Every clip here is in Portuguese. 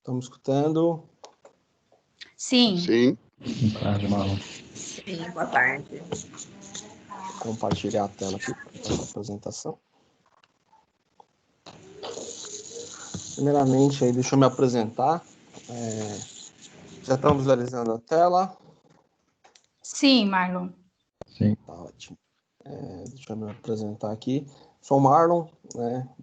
Estamos escutando? Sim. Sim. Boa tarde, Marlon. Sim, boa tarde. Vou compartilhar a tela aqui para a apresentação. Primeiramente, aí, deixa eu me apresentar. Já estamos visualizando a tela? Sim, Marlon. Sim. Tá ótimo. Deixa eu me apresentar aqui. Sou o Marlon,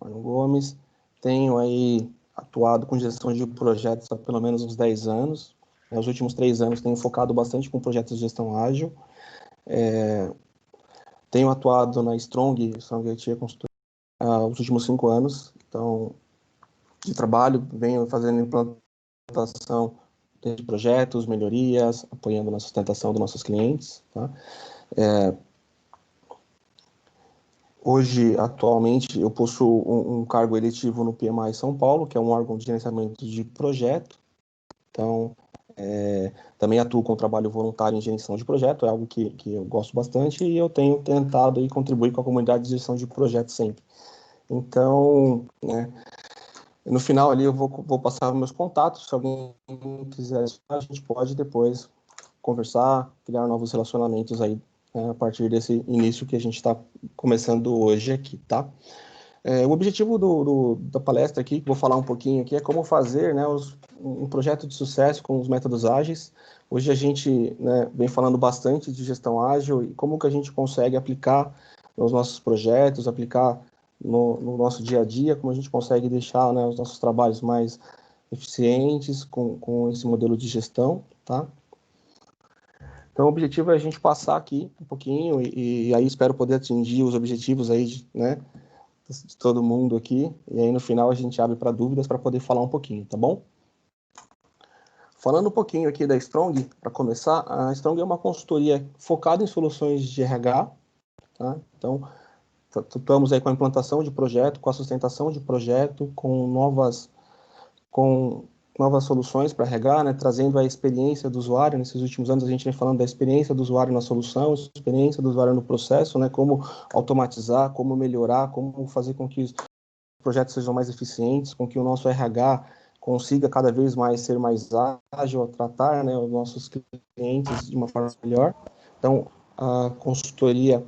Marlon Gomes. Tenho aí atuado com gestão de projetos há pelo menos uns 10 anos. Nos últimos 3 anos tenho focado bastante com projetos de gestão ágil. Tenho atuado na Strong IT Consultoria os últimos 5 anos. Então, de trabalho, venho fazendo implantação de projetos, melhorias, apoiando na sustentação dos nossos clientes. Tá? Hoje, atualmente, eu possuo um cargo eletivo no PMI São Paulo, que é um órgão de gerenciamento de projeto. Então, também atuo com trabalho voluntário em gestão de projeto, é algo que eu gosto bastante e eu tenho tentado aí, contribuir com a comunidade de gestão de projetos sempre. Então, no final ali eu vou passar meus contatos, se alguém quiser, a gente pode depois conversar, criar novos relacionamentos aí, a partir desse início que a gente está começando hoje aqui, tá? O objetivo da palestra aqui, que vou falar um pouquinho aqui, é como fazer um projeto de sucesso com os métodos ágeis. Hoje a gente vem falando bastante de gestão ágil e como que a gente consegue aplicar nos nossos projetos, aplicar no nosso dia a dia, como a gente consegue deixar os nossos trabalhos mais eficientes com esse modelo de gestão, tá? Então, o objetivo é a gente passar aqui um pouquinho e aí espero poder atingir os objetivos aí, de todo mundo aqui. E aí, no final, a gente abre para dúvidas para poder falar um pouquinho, tá bom? Falando um pouquinho aqui da Strong, para começar, a Strong é uma consultoria focada em soluções de RH, tá? Então, estamos aí com a implantação de projeto, com a sustentação de projeto, com novas soluções para RH, trazendo a experiência do usuário. Nesses últimos anos a gente vem falando da experiência do usuário na solução, experiência do usuário no processo, como automatizar, como melhorar, como fazer com que os projetos sejam mais eficientes, com que o nosso RH consiga cada vez mais ser mais ágil a tratar os nossos clientes de uma forma melhor. Então, a consultoria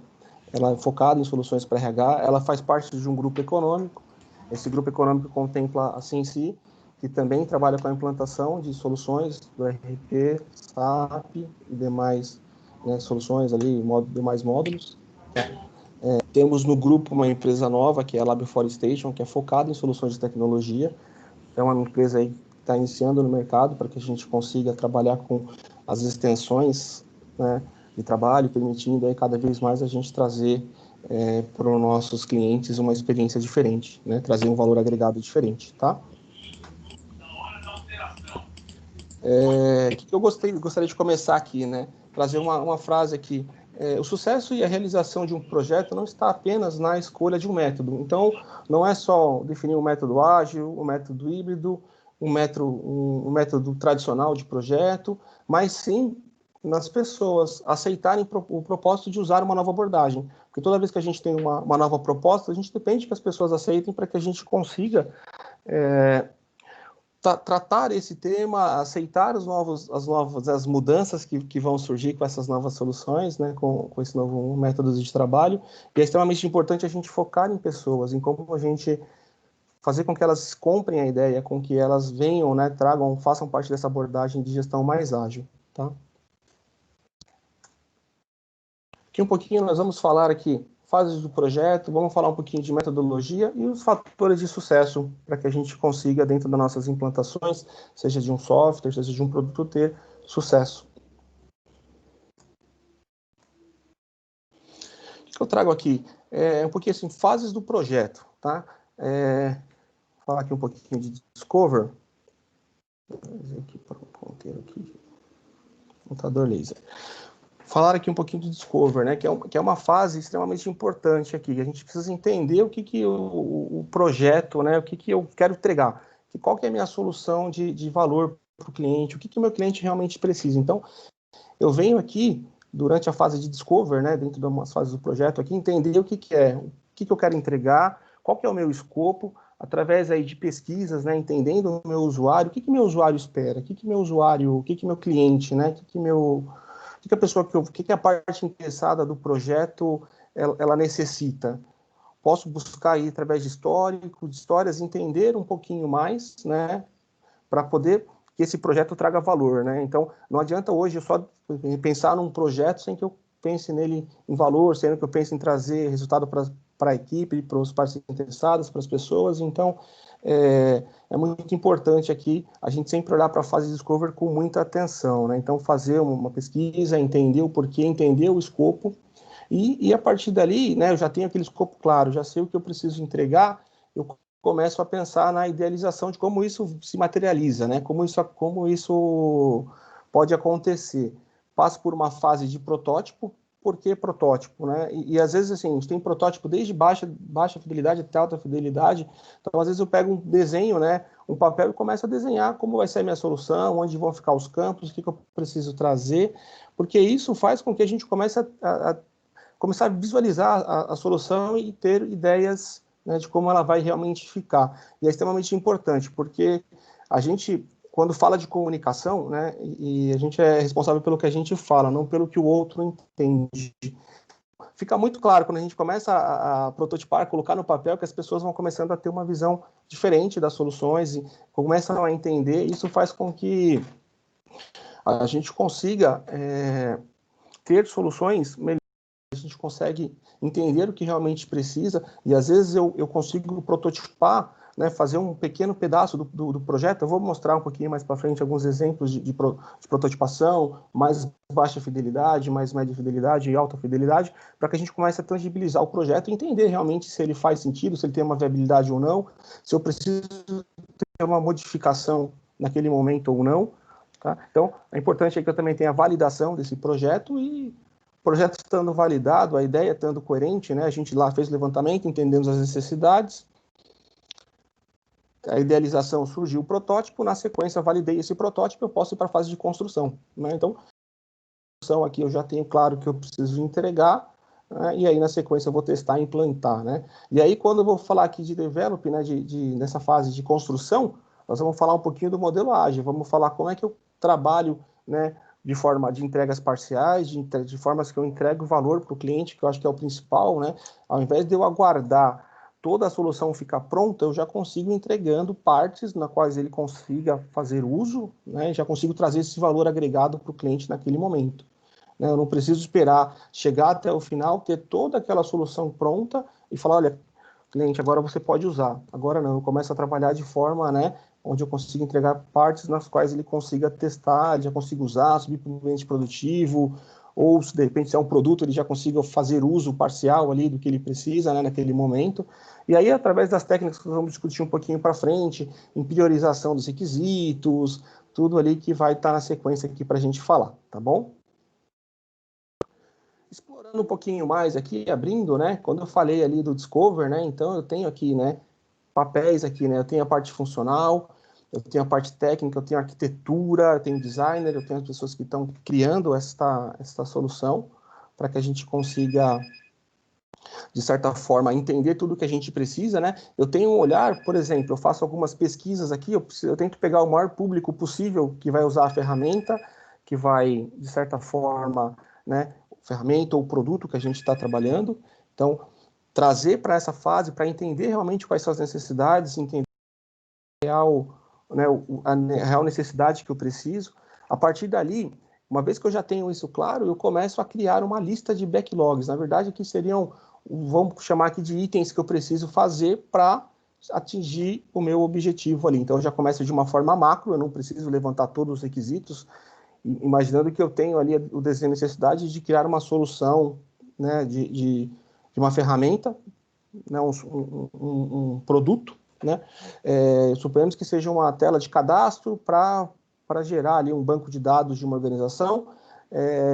ela é focada em soluções para RH, ela faz parte de um grupo econômico. Esse grupo econômico contempla a Sensi, que também trabalha com a implantação de soluções do ERP, SAP e demais soluções ali, demais módulos. Temos no grupo uma empresa nova, que é a Lab Forestation, que é focada em soluções de tecnologia. É uma empresa aí que está iniciando no mercado para que a gente consiga trabalhar com as extensões de trabalho, permitindo aí cada vez mais a gente trazer para os nossos clientes uma experiência diferente, trazer um valor agregado diferente, tá? Que eu gostaria de começar aqui, trazer uma frase aqui. O sucesso e a realização de um projeto não está apenas na escolha de um método. Então, não é só definir um método ágil, um método híbrido, um método tradicional de projeto, mas sim nas pessoas aceitarem o propósito de usar uma nova abordagem. Porque toda vez que a gente tem uma nova proposta, a gente depende que as pessoas aceitem para que a gente consiga tratar esse tema, aceitar as mudanças que vão surgir com essas novas soluções, com esse novo método de trabalho. E é extremamente importante a gente focar em pessoas, em como a gente fazer com que elas comprem a ideia, com que elas venham, façam parte dessa abordagem de gestão mais ágil, tá? Aqui um pouquinho nós vamos falar aqui fases do projeto, vamos falar um pouquinho de metodologia e os fatores de sucesso para que a gente consiga, dentro das nossas implantações, seja de um software, seja de um produto, ter sucesso. O que eu trago aqui é um pouquinho assim, fases do projeto, tá? Vou falar aqui um pouquinho de Discover. Vou fazer aqui para um ponteiro aqui. Computador laser. Falar aqui um pouquinho do Discover, que é uma fase extremamente importante aqui. A gente precisa entender o que o projeto, o que eu quero entregar, qual que é a minha solução de valor para o cliente, o que o meu cliente realmente precisa. Então, eu venho aqui, durante a fase de Discover, dentro de umas fases do projeto, aqui, entender o que é, o que eu quero entregar, qual que é o meu escopo, através aí de pesquisas, né, entendendo o meu usuário, o que meu usuário espera, o que meu cliente, né, o que a pessoa, o que a parte interessada do projeto ela necessita. Posso buscar aí através de histórico, de histórias, entender um pouquinho mais, né, para poder que esse projeto traga valor, né? Então, não adianta hoje eu só pensar num projeto sem que eu pense nele em valor, sendo que eu pense em trazer resultado para a equipe, para os parceiros interessados, para as pessoas. Então, é muito importante aqui a gente sempre olhar para a fase de discovery com muita atenção, né? Então, fazer uma pesquisa, entender o porquê, entender o escopo, e a partir dali, né, eu já tenho aquele escopo claro, já sei o que eu preciso entregar, eu começo a pensar na idealização de como isso se materializa, né, como isso pode acontecer. Passo por uma fase de protótipo. Por que protótipo, né? E às vezes, assim, a gente tem protótipo desde baixa fidelidade até alta fidelidade. Então, às vezes eu pego um desenho, né, um papel, e começo a desenhar como vai ser a minha solução, onde vão ficar os campos, o que eu preciso trazer, porque isso faz com que a gente comece a começar a visualizar a solução e ter ideias, né, de como ela vai realmente ficar. E é extremamente importante, porque a gente, quando fala de comunicação, né, e a gente é responsável pelo que a gente fala, não pelo que o outro entende. Fica muito claro quando a gente começa a prototipar, colocar no papel, que as pessoas vão começando a ter uma visão diferente das soluções e começam a entender. Isso faz com que a gente consiga ter soluções melhores. A gente consegue entender o que realmente precisa, e às vezes eu consigo prototipar, né, fazer um pequeno pedaço do projeto. Eu vou mostrar um pouquinho mais para frente alguns exemplos de prototipação, mais baixa fidelidade, mais média fidelidade e alta fidelidade, para que a gente comece a tangibilizar o projeto e entender realmente se ele faz sentido, se ele tem uma viabilidade ou não, se eu preciso ter uma modificação naquele momento ou não. Tá? Então, é importante que eu também tenha a validação desse projeto, e o projeto estando validado, a ideia estando coerente, né? A gente lá fez o levantamento, entendemos as necessidades, a idealização, surgiu o protótipo, na sequência validei esse protótipo, eu posso ir para a fase de construção, né? Então, aqui eu já tenho claro que eu preciso entregar, né? E aí na sequência eu vou testar e implantar, né? E aí quando eu vou falar aqui de develop, né, nessa fase de construção, nós vamos falar um pouquinho do modelo ágil, vamos falar como é que eu trabalho, né, de forma de entregas parciais, de formas que eu entrego valor para o cliente, que eu acho que é o principal, né? Ao invés de eu aguardar toda a solução ficar pronta, eu já consigo entregando partes na quais ele consiga fazer uso, né? Já consigo trazer esse valor agregado para o cliente naquele momento. Né? Eu não preciso esperar chegar até o final, ter toda aquela solução pronta e falar, olha, cliente, agora você pode usar. Agora não, eu começo a trabalhar de forma, né, onde eu consigo entregar partes nas quais ele consiga testar, já consiga usar, subir para o ambiente produtivo, ou se de repente se é um produto, ele já consiga fazer uso parcial ali do que ele precisa, né, naquele momento. E aí, através das técnicas que nós vamos discutir um pouquinho para frente, em priorização dos requisitos, tudo ali que vai estar na sequência aqui para a gente falar, tá bom? Explorando um pouquinho mais aqui, abrindo, né? Quando eu falei ali do Discover, né? Então eu tenho aqui, né? Papéis aqui, né? Eu tenho a parte funcional, eu tenho a parte técnica, eu tenho arquitetura, eu tenho designer, eu tenho as pessoas que estão criando esta solução para que a gente consiga, de certa forma, entender tudo que a gente precisa, né? Eu tenho um olhar, por exemplo, eu faço algumas pesquisas aqui, eu tento pegar o maior público possível que vai usar a ferramenta, que vai, de certa forma, né, ferramenta ou produto que a gente está trabalhando. Então, trazer para essa fase, para entender realmente quais são as necessidades, entender a real, né, a real necessidade que eu preciso. A partir dali, uma vez que eu já tenho isso claro, eu começo a criar uma lista de backlogs. Na verdade, que seriam, vamos chamar aqui de itens que eu preciso fazer para atingir o meu objetivo ali. Então, eu já começo de uma forma macro, eu não preciso levantar todos os requisitos, imaginando que eu tenho ali o desenho de necessidade de criar uma solução, né, de uma ferramenta, né, um produto, né? Suponhamos que seja uma tela de cadastro para gerar ali um banco de dados de uma organização.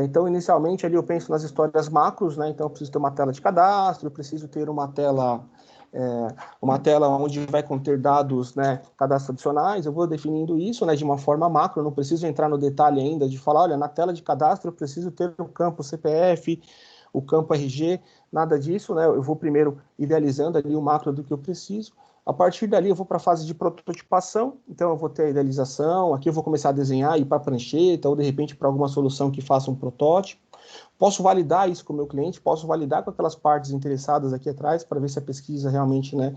Então, inicialmente, ali eu penso nas histórias macros, né? Então, eu preciso ter uma tela de cadastro, eu preciso ter uma tela onde vai conter dados, né, cadastros adicionais. Eu vou definindo isso, né, de uma forma macro, eu não preciso entrar no detalhe ainda de falar, olha, na tela de cadastro eu preciso ter o campo CPF, o campo RG, nada disso, né? Eu vou primeiro idealizando ali o macro do que eu preciso. A partir dali eu vou para a fase de prototipação, então eu vou ter a idealização, aqui eu vou começar a desenhar, ir para a prancheta, ou de repente para alguma solução que faça um protótipo. Posso validar isso com o meu cliente, posso validar com aquelas partes interessadas aqui atrás, para ver se a pesquisa realmente, né,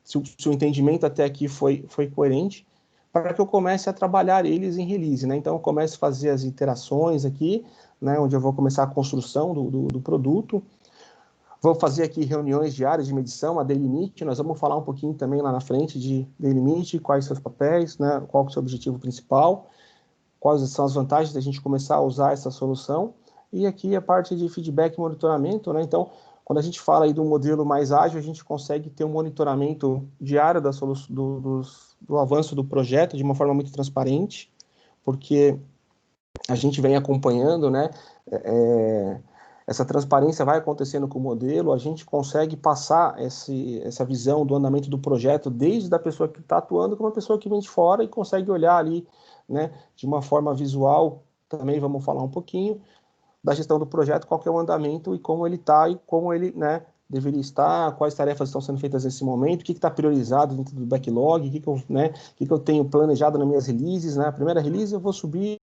se o entendimento até aqui foi coerente, para que eu comece a trabalhar eles em release, né? Então eu começo a fazer as iterações aqui, né, onde eu vou começar a construção do produto. Vou fazer aqui reuniões diárias de medição, a Daily Meet, nós vamos falar um pouquinho também lá na frente de Daily Meet, quais seus papéis, né, qual é o seu objetivo principal, quais são as vantagens da gente começar a usar essa solução, e aqui a parte de feedback e monitoramento, né, então, quando a gente fala aí do modelo mais ágil, a gente consegue ter um monitoramento diário do avanço do projeto de uma forma muito transparente, porque a gente vem acompanhando, né, essa transparência vai acontecendo com o modelo, a gente consegue passar essa visão do andamento do projeto desde a pessoa que está atuando com uma pessoa que vem de fora e consegue olhar ali, né, de uma forma visual, também vamos falar um pouquinho da gestão do projeto, qual que é o andamento e como ele está e como ele, né, deveria estar, quais tarefas estão sendo feitas nesse momento, o que está priorizado dentro do backlog, o que eu tenho planejado nas minhas releases, né, a primeira release eu vou subir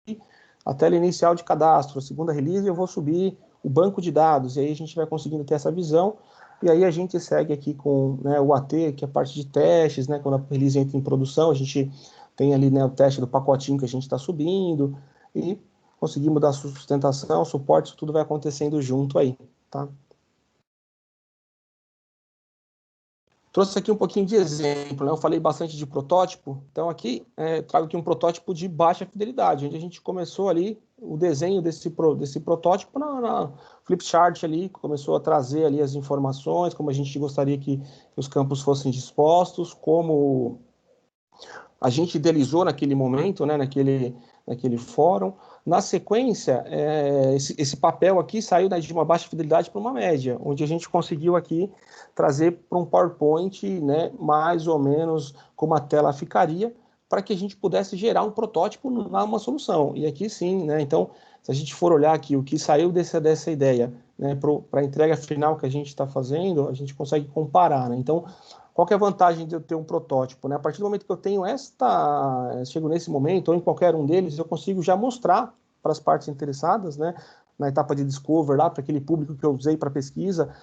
a tela inicial de cadastro, a segunda release eu vou subir o banco de dados, e aí a gente vai conseguindo ter essa visão, e aí a gente segue aqui com, né, o AT, que é a parte de testes, né, quando a release entra em produção, a gente tem ali, né, o teste do pacotinho que a gente está subindo, e conseguimos dar sustentação, suporte, isso tudo vai acontecendo junto aí, tá? Trouxe aqui um pouquinho de exemplo, né? Eu falei bastante de protótipo, então aqui trago aqui um protótipo de baixa fidelidade, onde a gente começou ali o desenho desse protótipo na flipchart ali, começou a trazer ali as informações, como a gente gostaria que os campos fossem dispostos, como a gente idealizou naquele momento, né, naquele fórum. Na sequência, esse papel aqui saiu de uma baixa fidelidade para uma média, onde a gente conseguiu aqui trazer para um PowerPoint, né, mais ou menos como a tela ficaria, para que a gente pudesse gerar um protótipo numa solução. E aqui sim, né, então, se a gente for olhar aqui o que saiu dessa ideia, né, para a entrega final que a gente está fazendo, a gente consegue comparar, né? Então, qual que é a vantagem de eu ter um protótipo, né? A partir do momento que eu tenho chego nesse momento, ou em qualquer um deles, eu consigo já mostrar para as partes interessadas, né, na etapa de discover, lá para aquele público que eu usei para pesquisa,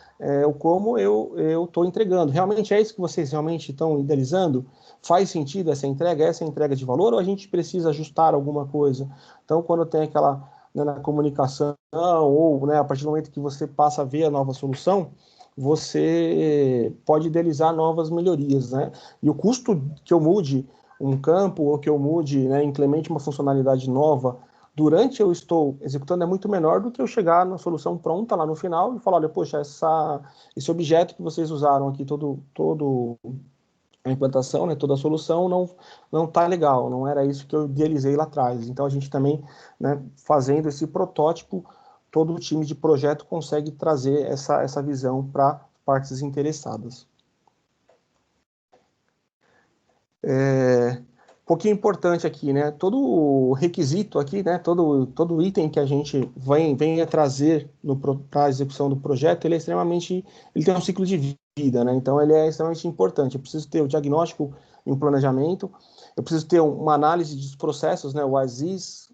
o como eu estou entregando. Realmente é isso que vocês realmente estão idealizando? Faz sentido essa entrega de valor, ou a gente precisa ajustar alguma coisa? Então, quando tem aquela, né, na comunicação, ou, né, a partir do momento que você passa a ver a nova solução, você pode idealizar novas melhorias, né? E o custo que eu mude um campo ou que eu mude, né, implemente uma funcionalidade nova durante eu estou executando é muito menor do que eu chegar na solução pronta lá no final e falar, olha, poxa, esse objeto que vocês usaram aqui, todo a implantação, né, toda a solução não tá legal, não era isso que eu idealizei lá atrás. Então a gente também, né, fazendo esse protótipo, todo o time de projeto consegue trazer essa visão para partes interessadas. Um pouquinho importante aqui, né? Todo requisito aqui, né? Todo item que a gente vem a trazer para a execução do projeto, ele tem um ciclo de vida, né? Então ele é extremamente importante. Eu preciso ter o diagnóstico e um planejamento, eu preciso ter uma análise dos processos, né? O as-is,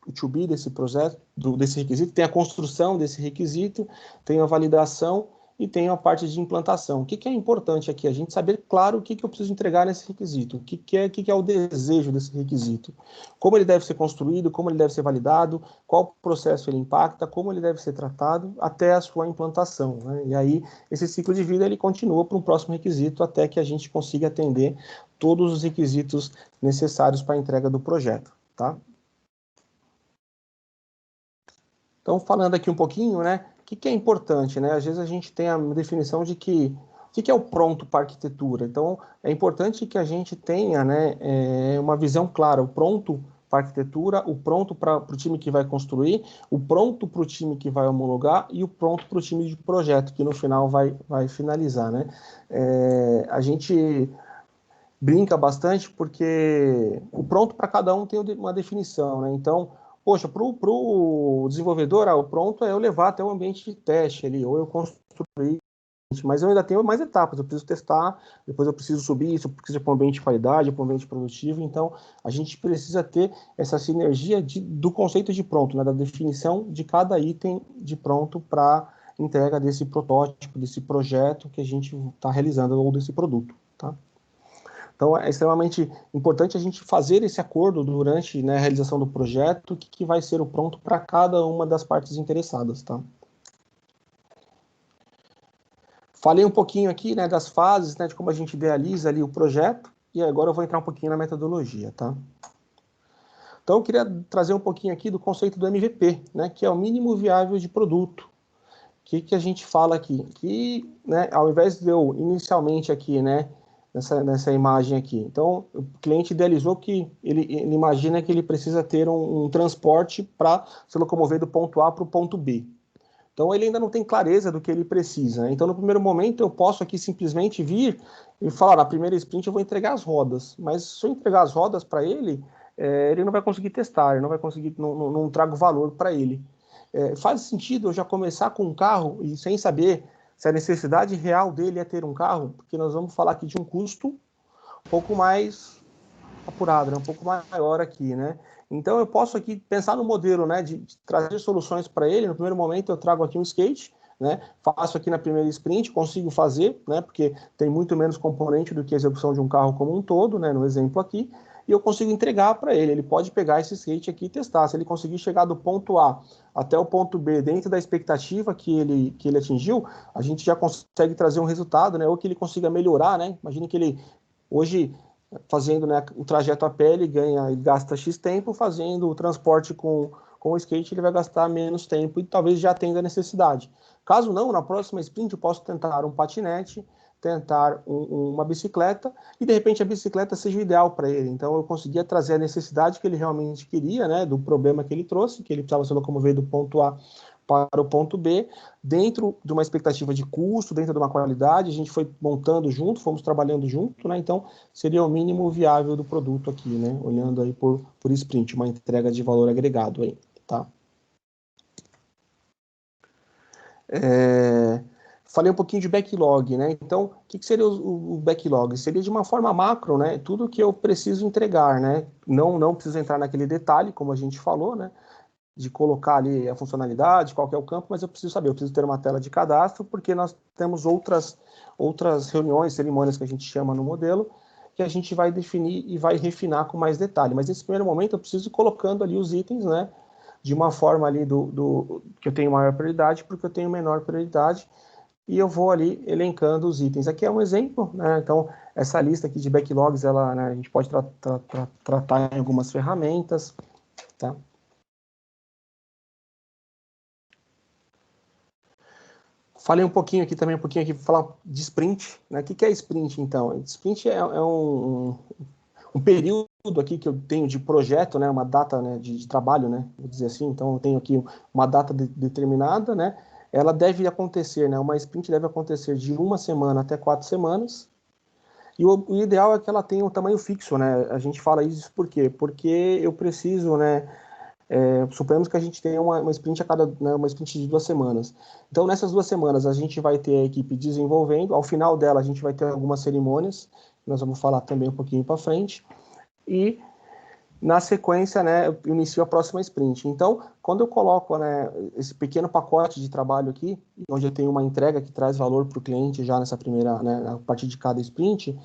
o to-be desse projeto, desse requisito, tem a construção desse requisito, tem a validação e tem a parte de implantação. O que é importante aqui? A gente saber, claro, o que eu preciso entregar nesse requisito, o que é o desejo desse requisito, como ele deve ser construído, como ele deve ser validado, qual processo ele impacta, como ele deve ser tratado, até a sua implantação, né? E aí, esse ciclo de vida, ele continua para um próximo requisito, até que a gente consiga atender todos os requisitos necessários para a entrega do projeto, tá? Então, falando aqui um pouquinho, né, o que é importante, né? Às vezes a gente tem a definição de o que é o pronto para arquitetura. Então, é importante que a gente tenha, né, uma visão clara, o pronto para arquitetura, o pronto para o time que vai construir, o pronto para o time que vai homologar e o pronto para o time de projeto, que no final vai finalizar, né? A gente brinca bastante porque o pronto para cada um tem uma definição, né? Então, poxa, para o desenvolvedor, o pronto é eu levar até o ambiente de teste ali, ou eu construir mas eu ainda tenho mais etapas, eu preciso testar, depois eu preciso subir isso, eu preciso ir para um ambiente de qualidade, para um ambiente produtivo, então a gente precisa ter essa sinergia do conceito de pronto, né, da definição de cada item de pronto para entrega desse protótipo, desse projeto que a gente está realizando, ou desse produto, tá? Então, é extremamente importante a gente fazer esse acordo durante, né, a realização do projeto, que vai ser o pronto para cada uma das partes interessadas, tá? Falei um pouquinho aqui, né, das fases, né, de como a gente idealiza ali o projeto, e agora eu vou entrar um pouquinho na metodologia, tá? Então, eu queria trazer um pouquinho aqui do conceito do MVP, né, que é o mínimo viável de produto. O que a gente fala aqui? Que, né, ao invés de eu inicialmente aqui, né, nessa imagem aqui, então o cliente idealizou que ele imagina que ele precisa ter um transporte para se locomover do ponto A para o ponto B. Então ele ainda não tem clareza do que ele precisa, né? Então no primeiro momento eu posso aqui simplesmente vir e falar, na primeira sprint eu vou entregar as rodas, mas se eu entregar as rodas para ele, ele não vai conseguir testar, ele não vai conseguir, não trago valor para ele. Faz sentido eu já começar com um carro e sem saber se a necessidade real dele é ter um carro, porque nós vamos falar aqui de um custo um pouco mais apurado, né? Um pouco maior aqui, né? Então eu posso aqui pensar no modelo, né, de trazer soluções para ele. No primeiro momento eu trago aqui um skate, né? Faço aqui na primeira sprint, consigo fazer, né? Porque tem muito menos componente do que a execução de um carro como um todo, né? No exemplo aqui, e eu consigo entregar para ele. Ele pode pegar esse skate aqui e testar. Se ele conseguir chegar do ponto A até o ponto B dentro da expectativa que ele atingiu, a gente já consegue trazer um resultado, né? Ou que ele consiga melhorar, né? Imagine que ele hoje fazendo, né, o trajeto a pé, ele gasta X tempo, fazendo o transporte com o skate, ele vai gastar menos tempo e talvez já tenha necessidade. Caso não, na próxima sprint eu posso tentar um patinete, tentar uma bicicleta, e de repente a bicicleta seja o ideal para ele. Então eu conseguia trazer a necessidade que ele realmente queria, né, do problema que ele trouxe, que ele precisava se locomover do ponto A para o ponto B, dentro de uma expectativa de custo, dentro de uma qualidade, a gente foi montando junto, fomos trabalhando junto, né? Então seria o mínimo viável do produto aqui, né? Olhando aí por sprint, uma entrega de valor agregado aí, tá? Falei um pouquinho de backlog, né? Então, o que seria o backlog? Seria de uma forma macro, né? Tudo que eu preciso entregar, né? Não preciso entrar naquele detalhe, como a gente falou, né? De colocar ali a funcionalidade, qual que é o campo, mas eu preciso ter uma tela de cadastro, porque nós temos outras reuniões, cerimônias que a gente chama no modelo, que a gente vai definir e vai refinar com mais detalhe. Mas nesse primeiro momento eu preciso ir colocando ali os itens, né, de uma forma ali que eu tenho maior prioridade, porque eu tenho menor prioridade, e eu vou ali elencando os itens. Aqui é um exemplo, né, então essa lista aqui de backlogs, ela, né, a gente pode tratar em algumas ferramentas, tá? Falei um pouquinho aqui, falar de sprint, né? O que é sprint, então? Sprint é um período aqui que eu tenho de projeto, né? Uma data, né, de trabalho, né? Vou dizer assim. Então, eu tenho aqui uma data determinada, né? Ela deve acontecer, né? Uma sprint deve acontecer de 1 semana até 4 semanas. E o ideal é que ela tenha um tamanho fixo, né? A gente fala isso por quê? Porque eu preciso, né? Suponhamos que a gente tenha uma sprint uma sprint de 2 semanas. Então, nessas 2 semanas, a gente vai ter a equipe desenvolvendo. Ao final dela, a gente vai ter algumas cerimônias, que nós vamos falar também um pouquinho para frente. E, na sequência, né, eu inicio a próxima sprint. Então, quando eu coloco, né, esse pequeno pacote de trabalho aqui, onde eu tenho uma entrega que traz valor para o cliente já nessa primeira, né, a partir de cada sprint,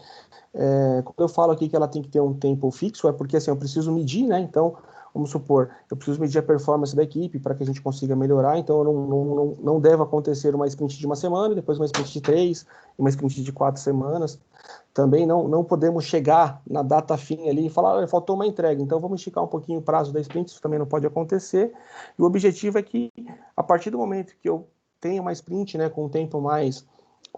quando eu falo aqui que ela tem que ter um tempo fixo, é porque assim, eu preciso medir, né? Então, vamos supor, eu preciso medir a performance da equipe para que a gente consiga melhorar, então eu não deve acontecer uma sprint de 1 semana, depois uma sprint de 3, uma sprint de 4 semanas. Também não podemos chegar na data fim ali e falar, faltou uma entrega, então vamos esticar um pouquinho o prazo da sprint, isso também não pode acontecer. E o objetivo é que, a partir do momento que eu tenho uma sprint, né, com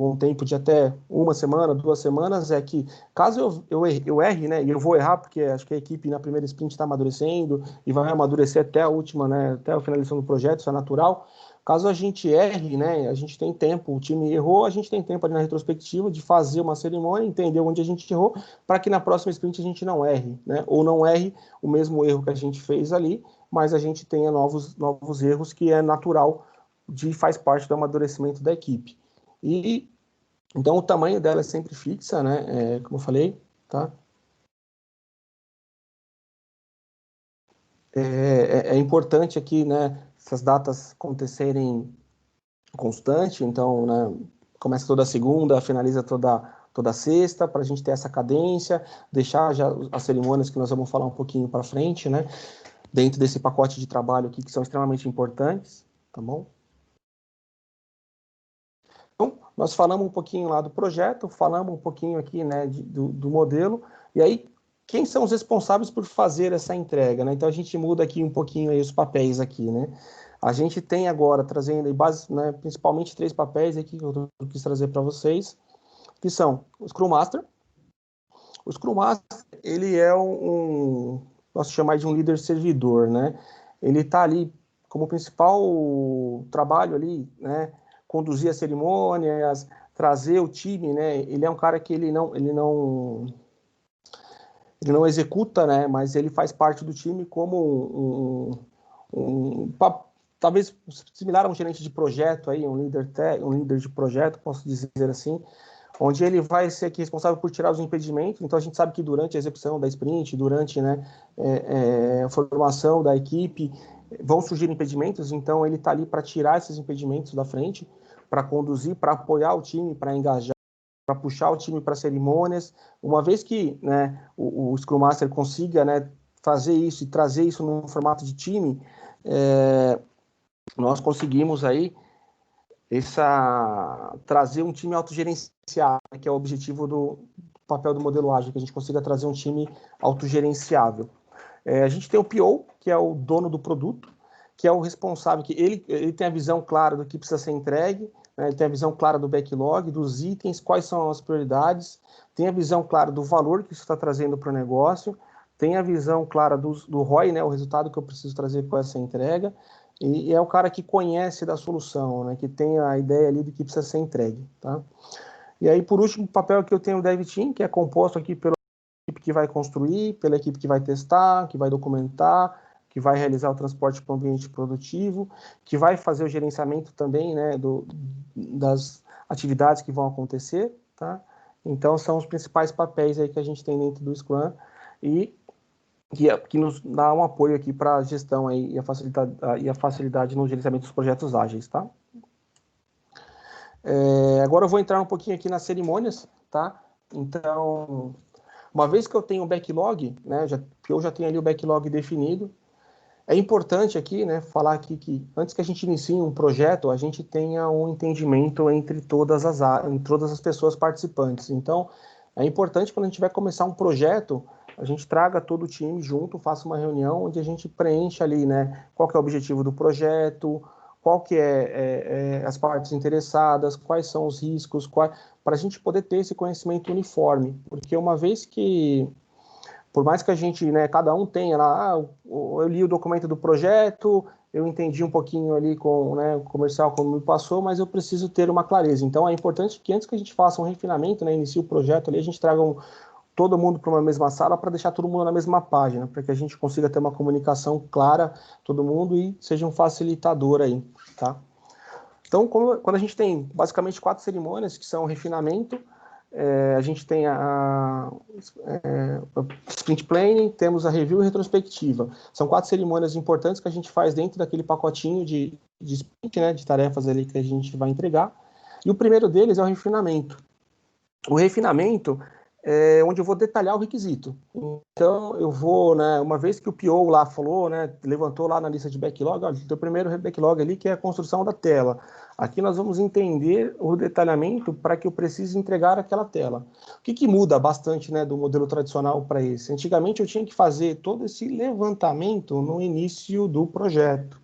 um tempo de até 1 semana, 2 semanas, é que caso eu erre, né, e eu vou errar porque acho que a equipe na primeira sprint está amadurecendo e vai amadurecer até a última, né, até a finalização do projeto, isso é natural. Caso a gente erre, né, a gente tem tempo, o time errou, a gente tem tempo ali na retrospectiva de fazer uma cerimônia, entender onde a gente errou, para que na próxima sprint a gente não erre, né, ou não erre o mesmo erro que a gente fez ali, mas a gente tenha novos erros, que é natural, faz parte do amadurecimento da equipe. E Então, o tamanho dela é sempre fixa, né? Como eu falei, tá? É importante aqui, né? Essas datas acontecerem constante, então, né? Começa toda segunda, finaliza toda sexta, para a gente ter essa cadência, deixar já as cerimônias que nós vamos falar um pouquinho para frente, né? Dentro desse pacote de trabalho aqui, que são extremamente importantes, tá bom? Então, nós falamos um pouquinho lá do projeto, falamos um pouquinho aqui, né, do modelo, e aí, quem são os responsáveis por fazer essa entrega, né? Então, a gente muda aqui um pouquinho aí os papéis aqui, né? A gente tem agora, trazendo aí base, né, principalmente 3 papéis aqui que eu quis trazer para vocês, que são o Scrum Master. O Scrum Master, ele é posso chamar de um líder servidor, né? Ele está ali como principal trabalho ali, né? Conduzir as cerimônias, trazer o time, né? Ele é um cara que ele não executa, né? Mas ele faz parte do time como talvez similar a um gerente de projeto aí, um líder de projeto, posso dizer assim, onde ele vai ser aqui responsável por tirar os impedimentos. Então, a gente sabe que durante a execução da sprint, durante, né, a formação da equipe, vão surgir impedimentos, então ele está ali para tirar esses impedimentos da frente, para conduzir, para apoiar o time, para engajar, para puxar o time para cerimônias. Uma vez que, né, o Scrum Master consiga, né, fazer isso e trazer isso no formato de time, nós conseguimos aí trazer um time autogerenciável, que é o objetivo do papel do modelo ágil, que a gente consiga trazer um time autogerenciável. A gente tem o PO, que é o dono do produto, que é o responsável, que ele tem a visão clara do que precisa ser entregue, né, ele tem a visão clara do backlog, dos itens, quais são as prioridades, tem a visão clara do valor que isso está trazendo para o negócio, tem a visão clara do ROI, né, o resultado que eu preciso trazer com essa entrega, e é o cara que conhece da solução, né, que tem a ideia ali do que precisa ser entregue, tá? E aí, por último, o papel que eu tenho o Dev Team, que é composto aqui pela equipe que vai construir, pela equipe que vai testar, que vai documentar, que vai realizar o transporte para o ambiente produtivo, que vai fazer o gerenciamento também, né, das atividades que vão acontecer, tá? Então, são os principais papéis aí que a gente tem dentro do Scrum e que nos dá um apoio aqui para a gestão aí e a facilidade no gerenciamento dos projetos ágeis, tá? Agora eu vou entrar um pouquinho aqui nas cerimônias, tá? Então, uma vez que eu tenho o backlog, né, que eu já tenho ali o backlog definido, é importante aqui, né, falar aqui que antes que a gente inicie um projeto, a gente tenha um entendimento entre todas as pessoas participantes. Então, é importante quando a gente vai começar um projeto, a gente traga todo o time junto, faça uma reunião onde a gente preencha ali, né, qual que é o objetivo do projeto, qual que é as partes interessadas, quais são os riscos, para a gente poder ter esse conhecimento uniforme, porque uma vez que por mais que a gente, né, cada um tenha lá, eu li o documento do projeto, eu entendi um pouquinho ali com, né, o comercial como me passou, mas eu preciso ter uma clareza. Então, é importante que antes que a gente faça um refinamento, né, inicie o projeto ali, a gente traga todo mundo para uma mesma sala para deixar todo mundo na mesma página, para que a gente consiga ter uma comunicação clara, todo mundo, e seja um facilitador aí, tá? Então, quando a gente tem basicamente 4 cerimônias, que são o refinamento, a gente tem a sprint planning, temos a review e retrospectiva. São 4 cerimônias importantes que a gente faz dentro daquele pacotinho de sprint, né, de tarefas ali que a gente vai entregar. E o primeiro deles é o refinamento. O refinamento é onde eu vou detalhar o requisito. Então, eu vou, né, uma vez que o PO lá falou, né, levantou lá na lista de backlog, olha, tem o primeiro backlog ali que é a construção da tela. Aqui nós vamos entender o detalhamento para que eu precise entregar aquela tela. O que muda bastante, né, do modelo tradicional para esse? Antigamente eu tinha que fazer todo esse levantamento no início do projeto.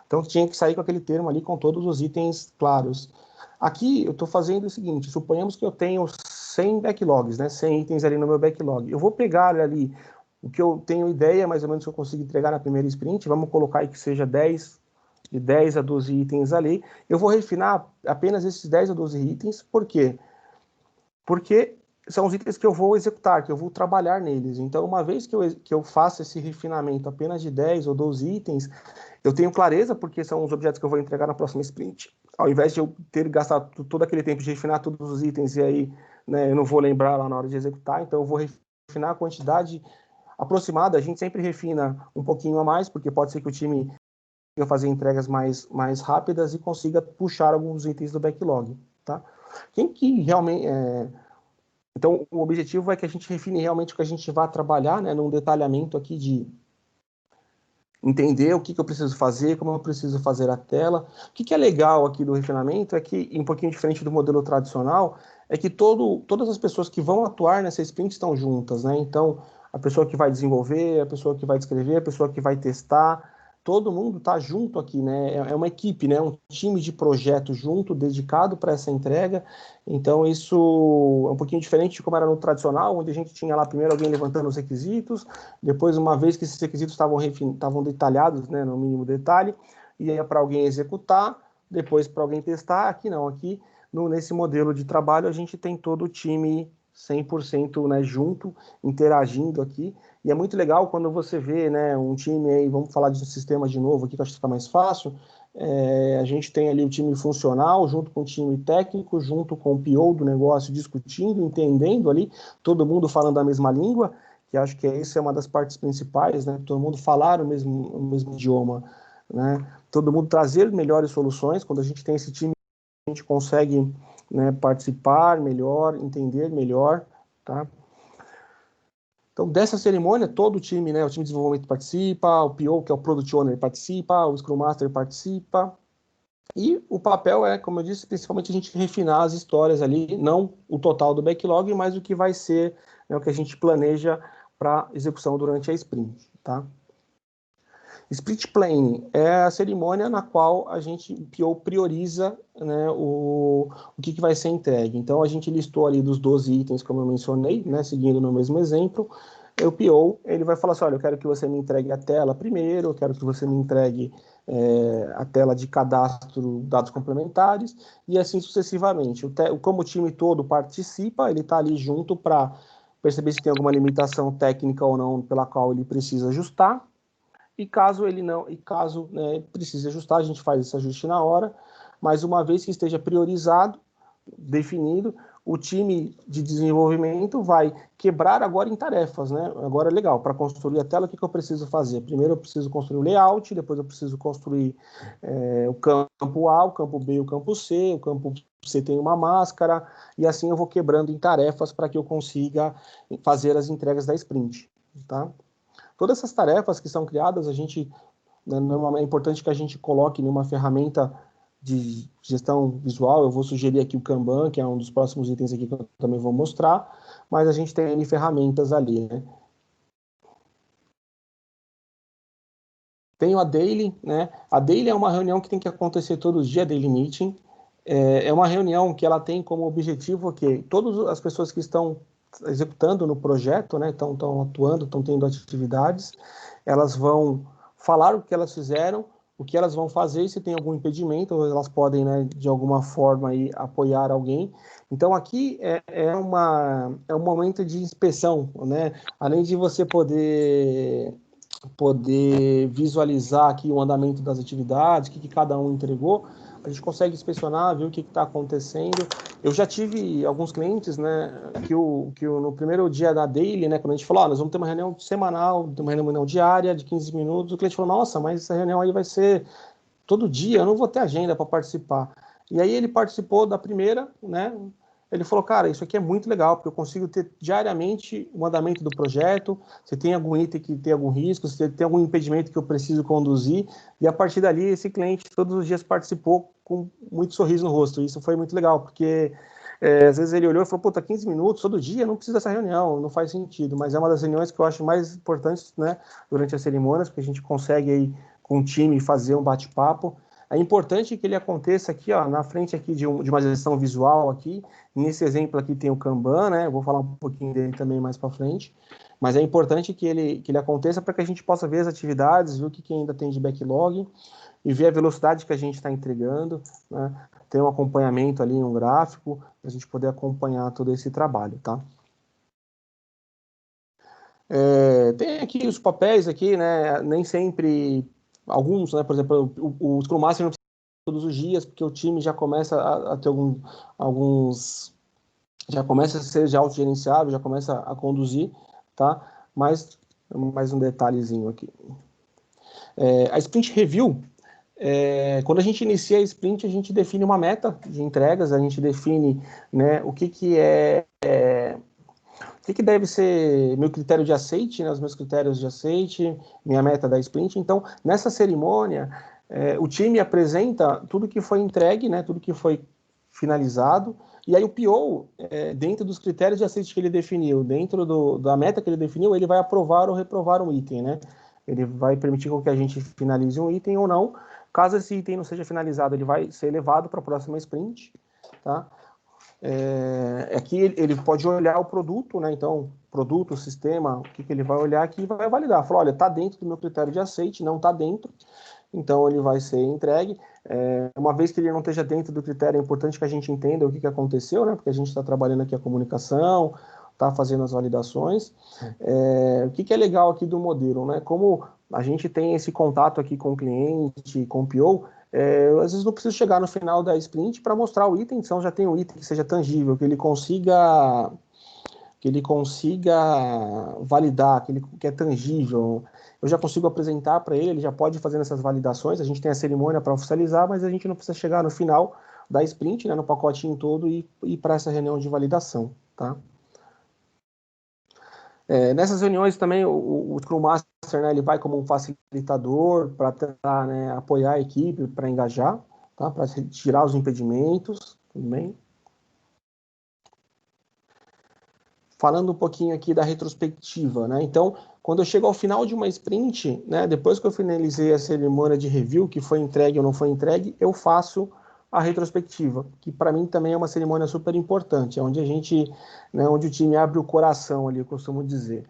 Então tinha que sair com aquele termo ali com todos os itens claros. Aqui eu estou fazendo o seguinte, suponhamos que eu tenho 100 backlogs, né, 100 itens ali no meu backlog. Eu vou pegar ali o que eu tenho ideia, mais ou menos, que eu consigo entregar na primeira sprint, vamos colocar aí que seja de 10 a 12 itens ali. Eu vou refinar apenas esses 10 a 12 itens, por quê? Porque são os itens que eu vou executar, que eu vou trabalhar neles. Então, uma vez que eu faço esse refinamento apenas de 10 ou 12 itens, eu tenho clareza, porque são os objetos que eu vou entregar na próxima sprint. Ao invés de eu ter gastado todo aquele tempo de refinar todos os itens e aí, né, eu não vou lembrar lá na hora de executar, então eu vou refinar a quantidade aproximada. A gente sempre refina um pouquinho a mais, porque pode ser que o time consiga fazer entregas mais rápidas e consiga puxar alguns itens do backlog, tá? Quem que realmente... Então, o objetivo é que a gente refine realmente o que a gente vai trabalhar, né, num detalhamento aqui de entender o que eu preciso fazer, como eu preciso fazer a tela. O que é legal aqui do refinamento é que, um pouquinho diferente do modelo tradicional, é que todas as pessoas que vão atuar nessa sprint estão juntas, né? Então, a pessoa que vai desenvolver, a pessoa que vai descrever, a pessoa que vai testar, todo mundo está junto aqui, né? É uma equipe, né? Um time de projeto junto, dedicado para essa entrega. Então, isso é um pouquinho diferente de como era no tradicional, onde a gente tinha lá primeiro alguém levantando os requisitos, depois, uma vez que esses requisitos estavam detalhados, né, no mínimo detalhe, ia para alguém executar, depois para alguém testar. Aqui não, aqui nesse modelo de trabalho a gente tem todo o time 100%, né, junto, interagindo aqui. E é muito legal quando você vê, né, um time aí, vamos falar de sistema de novo aqui, que acho que fica mais fácil. A gente tem ali o time funcional, junto com o time técnico, junto com o PO do negócio, discutindo, entendendo ali, todo mundo falando a mesma língua, que acho que isso é uma das partes principais, né? Todo mundo falar o mesmo idioma, né? Todo mundo trazer melhores soluções. Quando a gente tem esse time, a gente consegue, né, participar melhor, entender melhor, tá? Então, dessa cerimônia, todo o time, né, o time de desenvolvimento participa, o PO, que é o Product Owner, participa, o Scrum Master participa, e o papel é, como eu disse, principalmente a gente refinar as histórias ali, não o total do backlog, mas o que vai ser, né, o que a gente planeja para execução durante a sprint, tá? Sprint Planning é a cerimônia na qual a gente, o PO, prioriza, né, o que vai ser entregue. Então, a gente listou ali dos 12 itens, como eu mencionei, né, seguindo no mesmo exemplo. O PO, ele vai falar assim, olha, eu quero que você me entregue a tela primeiro, eu quero que você me entregue a tela de cadastro, dados complementares, e assim sucessivamente. Como o time todo participa, ele está ali junto para perceber se tem alguma limitação técnica ou não pela qual ele precisa ajustar. E caso ele não, né, precise ajustar, a gente faz esse ajuste na hora, mas uma vez que esteja priorizado, definido, o time de desenvolvimento vai quebrar agora em tarefas, né? Agora é legal, para construir a tela, o que eu preciso fazer? Primeiro eu preciso construir o layout, depois eu preciso construir o campo A, o campo B, o campo C, o campo C tem uma máscara, e assim eu vou quebrando em tarefas para que eu consiga fazer as entregas da sprint, tá? Todas essas tarefas que são criadas, a gente, né, normalmente é importante que a gente coloque em uma ferramenta de gestão visual. Eu vou sugerir aqui o Kanban, que é um dos próximos itens aqui que eu também vou mostrar, mas a gente tem N ferramentas ali, né? Tenho a Daily, né? A Daily é uma reunião que tem que acontecer todos os dias, Daily Meeting. É uma reunião que ela tem como objetivo que todas as pessoas que estão executando no projeto, né, estão atuando, estão tendo atividades, elas vão falar o que elas fizeram, o que elas vão fazer, se tem algum impedimento, elas podem, né, de alguma forma aí, apoiar alguém. Então aqui é um momento de inspeção, né? Além de você poder visualizar aqui o andamento das atividades, o que cada um entregou, a gente consegue inspecionar, ver o que está acontecendo. Eu já tive alguns clientes, né, que no primeiro dia da daily, né, quando a gente falou, nós vamos ter uma reunião semanal, uma reunião diária de 15 minutos, o cliente falou, nossa, mas essa reunião aí vai ser todo dia, eu não vou ter agenda para participar. E aí ele participou da primeira, né, ele falou, cara, isso aqui é muito legal, porque eu consigo ter diariamente o andamento do projeto, se tem algum item que tem algum risco, se tem algum impedimento que eu preciso conduzir, e a partir dali esse cliente todos os dias participou com muito sorriso no rosto. Isso foi muito legal, porque às vezes ele olhou e falou, puta, 15 minutos todo dia, não precisa dessa reunião, não faz sentido, mas é uma das reuniões que eu acho mais importantes, né, durante as cerimônias, porque a gente consegue aí com o time fazer um bate-papo. É importante que ele aconteça aqui, ó, na frente aqui de uma gestão visual aqui. Nesse exemplo aqui tem o Kanban, né? Eu vou falar um pouquinho dele também mais para frente. Mas é importante que ele aconteça para que a gente possa ver as atividades, ver o que ainda tem de backlog. e ver a velocidade que a gente está entregando, né? Ter um acompanhamento ali, um gráfico, para a gente poder acompanhar todo esse trabalho, tá? Tem aqui os papéis aqui, né? Nem sempre, alguns, né? Por exemplo, o Scrum Master não precisa todos os dias, porque o time já começa a ter alguns, já começa a ser já autogerenciável, já começa a conduzir, tá? Mas mais um detalhezinho aqui. A Sprint Review, quando a gente inicia a sprint, a gente define uma meta de entregas, a gente define, né, o que deve ser meu critério de aceite, né, os meus critérios de aceite, minha meta da sprint. Então, nessa cerimônia, o time apresenta tudo que foi entregue, né, tudo que foi finalizado, e aí o PO, dentro dos critérios de aceite que ele definiu, dentro da meta que ele definiu, ele vai aprovar ou reprovar um item, né? Ele vai permitir com que a gente finalize um item ou não. Caso esse item não seja finalizado, ele vai ser levado para a próxima sprint, tá? Aqui ele pode olhar o produto, né? Então, produto, sistema, o que ele vai olhar aqui e vai validar. Falar, olha, está dentro do meu critério de aceite, não está dentro, então ele vai ser entregue. Uma vez que ele não esteja dentro do critério, é importante que a gente entenda o que aconteceu, né? Porque a gente está trabalhando aqui a comunicação, está fazendo as validações. O que é legal aqui do modelo, né? Como a gente tem esse contato aqui com o cliente, com o PO, às vezes não precisa chegar no final da sprint para mostrar o item, então já tem um item que seja tangível, que ele consiga validar, que é tangível. Eu já consigo apresentar para ele já pode fazer essas validações, a gente tem a cerimônia para oficializar, mas a gente não precisa chegar no final da sprint, né, no pacotinho todo e para essa reunião de validação, tá? Nessas reuniões também o Scrum Master, né, ele vai como um facilitador para tentar, né, apoiar a equipe, para engajar, tá? Para tirar os impedimentos, tudo bem? Falando um pouquinho aqui da retrospectiva, né? Então, quando eu chego ao final de uma sprint, né, depois que eu finalizei a cerimônia de review, que foi entregue ou não foi entregue, eu faço a retrospectiva, que para mim também é uma cerimônia super importante, onde a gente, né, onde o time abre o coração ali, eu costumo dizer,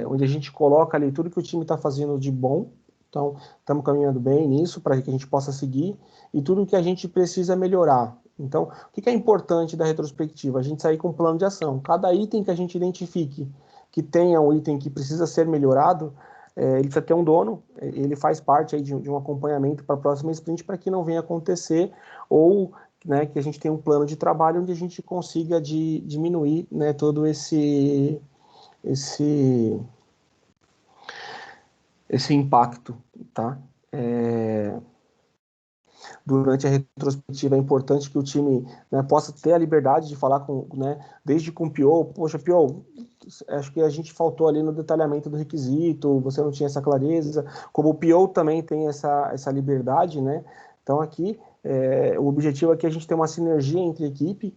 onde a gente coloca ali tudo que o time está fazendo de bom, então estamos caminhando bem nisso para que a gente possa seguir, e tudo que a gente precisa melhorar. Então, o que é importante da retrospectiva? A gente sair com um plano de ação. Cada item que a gente identifique que tenha um item que precisa ser melhorado, ele precisa ter um dono, ele faz parte aí de um acompanhamento para a próxima sprint para que não venha acontecer, ou, né, que a gente tenha um plano de trabalho onde a gente consiga diminuir, né, todo esse impacto, tá? Durante a retrospectiva é importante que o time, né, possa ter a liberdade de falar com, né, desde com o PO, poxa, PO, acho que a gente faltou ali no detalhamento do requisito, você não tinha essa clareza, como o PO também tem essa liberdade, né? Então aqui, o objetivo aqui é a gente ter uma sinergia entre a equipe,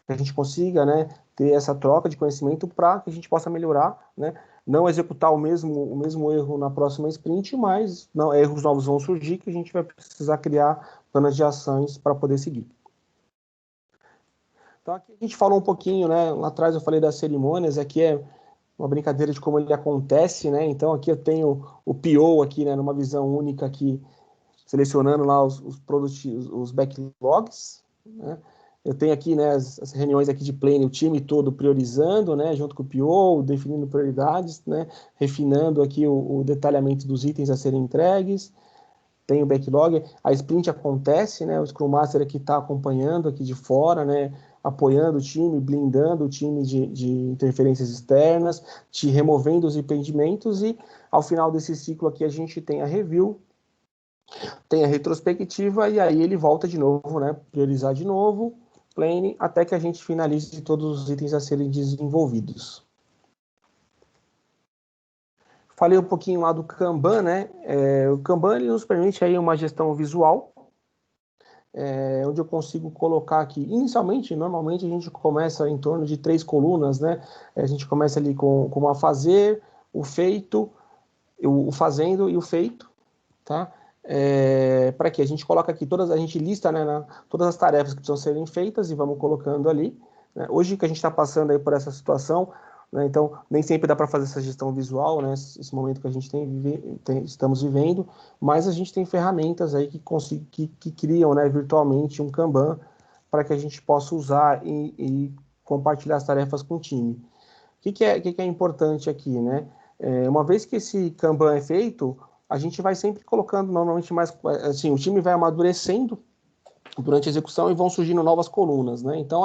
que a gente consiga, né, ter essa troca de conhecimento para que a gente possa melhorar, né? Não executar o mesmo erro na próxima sprint, mas não, erros novos vão surgir que a gente vai precisar criar planos de ações para poder seguir. Então aqui a gente falou um pouquinho, né? Lá atrás eu falei das cerimônias, aqui é uma brincadeira de como ele acontece, né? Então aqui eu tenho o PO aqui, né, numa visão única aqui, selecionando lá os backlogs, né? Eu tenho aqui, né, as reuniões aqui de plane, o time todo priorizando, né, junto com o PO, definindo prioridades, né, refinando aqui o detalhamento dos itens a serem entregues. Tem o backlog, a sprint acontece, né, o Scrum Master aqui está acompanhando aqui de fora, né, apoiando o time, blindando o time de interferências externas, te removendo os impedimentos e ao final desse ciclo aqui a gente tem a review, tem a retrospectiva e aí ele volta de novo, né, priorizar de novo, plane, até que a gente finalize todos os itens a serem desenvolvidos. Falei um pouquinho lá do Kanban, né? O Kanban ele nos permite aí uma gestão visual, onde eu consigo colocar aqui, inicialmente, normalmente a gente começa em torno de 3 colunas, né? A gente começa ali com a fazer, o feito, o fazendo e o feito, tá? Para que a gente coloca aqui a gente lista, né, todas as tarefas que precisam serem feitas e vamos colocando ali, né? Hoje que a gente está passando aí por essa situação, né? Então, nem sempre dá para fazer essa gestão visual, né? Esse momento que a gente estamos vivendo, mas a gente tem ferramentas aí que criam, né, virtualmente um Kanban para que a gente possa usar e compartilhar as tarefas com o time. O que é importante aqui, né? Uma vez que esse Kanban é feito, a gente vai sempre colocando normalmente mais, assim, o time vai amadurecendo durante a execução e vão surgindo novas colunas, né? Então,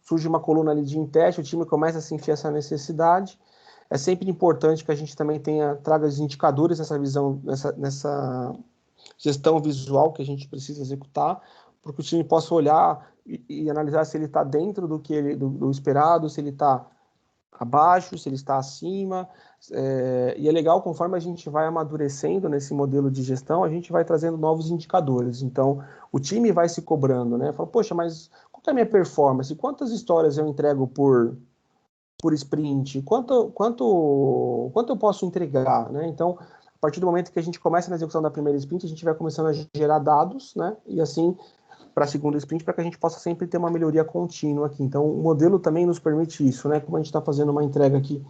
surge uma coluna ali de teste, o time começa a sentir essa necessidade. É sempre importante que a gente também traga os indicadores nessa visão, nessa gestão visual que a gente precisa executar, para que o time possa olhar e analisar se ele está dentro do esperado, se ele está abaixo, se ele está acima, e é legal, conforme a gente vai amadurecendo nesse modelo de gestão, a gente vai trazendo novos indicadores. Então, o time vai se cobrando, né? Fala, poxa, mas qual é a minha performance? Quantas histórias eu entrego por sprint? Quanto eu posso entregar, né? Então, a partir do momento que a gente começa na execução da primeira sprint, a gente vai começando a gerar dados, né? E assim, para a segunda sprint, para que a gente possa sempre ter uma melhoria contínua aqui. Então, o modelo também nos permite isso, né? Como a gente está fazendo uma entrega aqui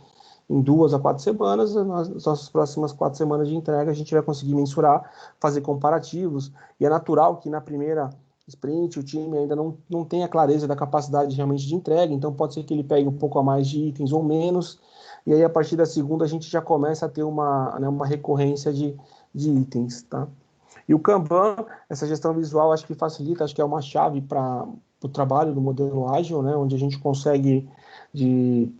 em 2 a 4 semanas, nas nossas próximas 4 semanas de entrega, a gente vai conseguir mensurar, fazer comparativos, e é natural que na primeira sprint o time ainda não tenha clareza da capacidade realmente de entrega, então pode ser que ele pegue um pouco a mais de itens ou menos, e aí a partir da segunda a gente já começa a ter uma recorrência de itens, tá? E o Kanban, essa gestão visual, acho que facilita, acho que é uma chave para o trabalho do modelo ágil, né, onde a gente consegue, de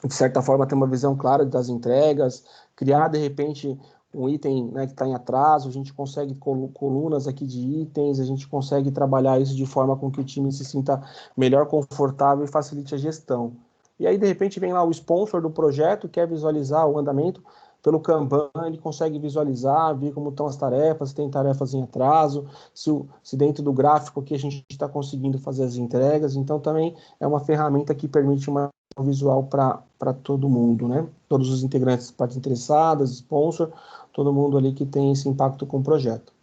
certa forma, ter uma visão clara das entregas, criar, de repente, um item, né, que está em atraso, a gente consegue colunas aqui de itens, a gente consegue trabalhar isso de forma com que o time se sinta melhor, confortável e facilite a gestão. E aí, de repente, vem lá o sponsor do projeto, quer visualizar o andamento, pelo Kanban, ele consegue visualizar, ver como estão as tarefas, se tem tarefas em atraso, se dentro do gráfico que a gente está conseguindo fazer as entregas. Então, também é uma ferramenta que permite uma visual para todo mundo, né? Todos os integrantes, partes interessadas, sponsor, todo mundo ali que tem esse impacto com o projeto.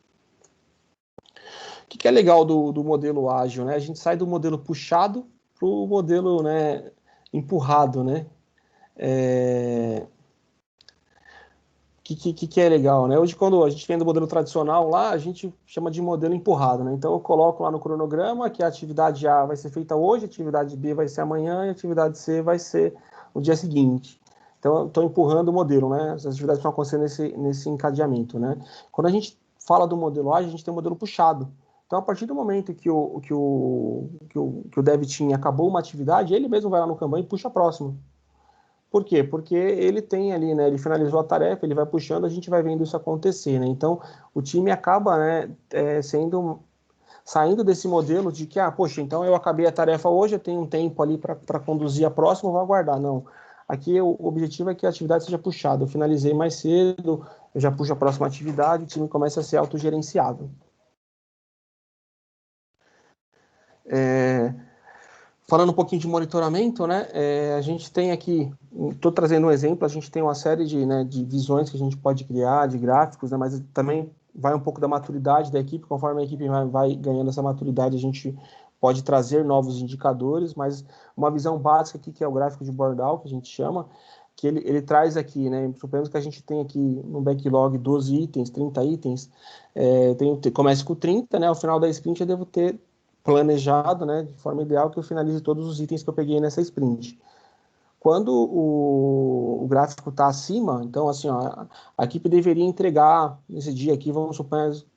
O que é legal do modelo ágil, né? A gente sai do modelo puxado para o modelo, né, empurrado, né? Que é legal, né? Hoje, quando a gente vem do modelo tradicional lá, a gente chama de modelo empurrado, né? Então, eu coloco lá no cronograma que a atividade A vai ser feita hoje, a atividade B vai ser amanhã e a atividade C vai ser no dia seguinte. Então, eu estou empurrando o modelo, né? As atividades estão acontecendo nesse encadeamento, né? Quando a gente fala do modelo ágil, a gente tem um modelo puxado. Então, a partir do momento que o dev team acabou uma atividade, ele mesmo vai lá no Kanban e puxa a próxima. Por quê? Porque ele tem ali, né? Ele finalizou a tarefa, ele vai puxando, a gente vai vendo isso acontecer, né? Então, o time acaba, né, saindo desse modelo de que, poxa, então eu acabei a tarefa hoje, eu tenho um tempo ali para conduzir a próxima, eu vou aguardar. Não. Aqui o objetivo é que a atividade seja puxada. Eu finalizei mais cedo, eu já puxo a próxima atividade, o time começa a ser autogerenciável. Falando um pouquinho de monitoramento, né, a gente tem aqui, estou trazendo um exemplo, a gente tem uma série de visões que a gente pode criar, de gráficos, né, mas também vai um pouco da maturidade da equipe, conforme a equipe vai ganhando essa maturidade, a gente pode trazer novos indicadores, mas uma visão básica aqui, que é o gráfico de Bordal, que a gente chama, que ele traz aqui, né, suponhamos que a gente tem aqui no backlog 12 itens, 30 itens, começa com 30, né, ao final da sprint eu devo ter planejado, né, de forma ideal, que eu finalize todos os itens que eu peguei nessa sprint. Quando o gráfico está acima, então, assim, ó, a equipe deveria entregar nesse dia aqui,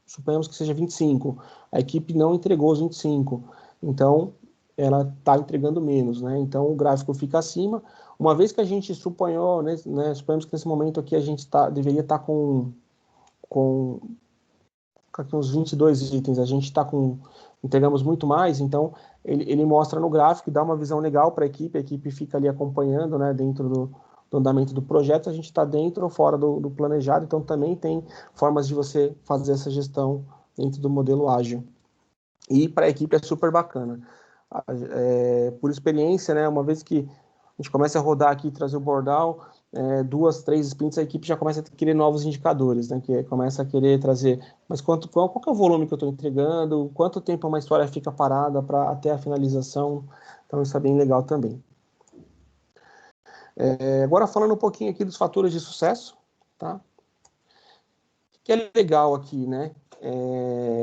suponhamos que seja 25, a equipe não entregou os 25, então ela está entregando menos, né? Então o gráfico fica acima. Uma vez que a gente suponhamos que nesse momento aqui a gente deveria estar com aqui uns 22 itens, a gente entregamos muito mais, então ele mostra no gráfico e dá uma visão legal para a equipe fica ali acompanhando, né, dentro do andamento do projeto, a gente está dentro ou fora do planejado, então também tem formas de você fazer essa gestão dentro do modelo ágil. E para a equipe é super bacana. Por experiência, né, uma vez que a gente começa a rodar aqui e trazer o Bordal, 2, 3 sprints, a equipe já começa a querer novos indicadores, né? Que começa a querer trazer, mas qual que é o volume que eu estou entregando, quanto tempo uma história fica parada até a finalização, então isso é bem legal também. Agora falando um pouquinho aqui dos fatores de sucesso, tá? O que é legal aqui, né?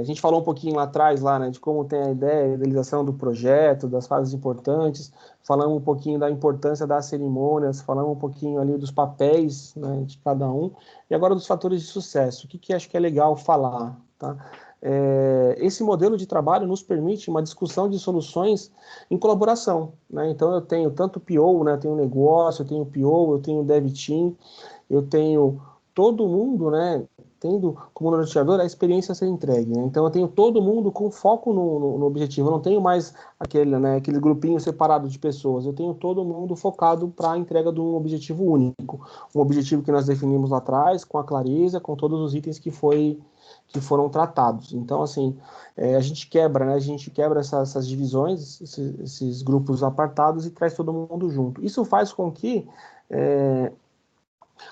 A gente falou um pouquinho lá atrás, lá, né, de como tem a ideia, a idealização do projeto, das fases importantes, falamos um pouquinho da importância das cerimônias, falamos um pouquinho ali dos papéis, né, de cada um, e agora dos fatores de sucesso. O que acho que é legal falar, tá? Esse modelo de trabalho nos permite uma discussão de soluções em colaboração, né? Então eu tenho tanto PO, né, eu tenho negócio, eu tenho PO, eu tenho Dev Team, eu tenho todo mundo, né, tendo como norteador a experiência a ser entregue, né? Então eu tenho todo mundo com foco no objetivo, eu não tenho mais aquele grupinho separado de pessoas, eu tenho todo mundo focado para a entrega de um objetivo único, um objetivo que nós definimos lá atrás, com a clareza, com todos os itens que foram tratados. Então, assim, a gente quebra, né? A gente quebra essas divisões, esses grupos apartados e traz todo mundo junto. Isso faz com que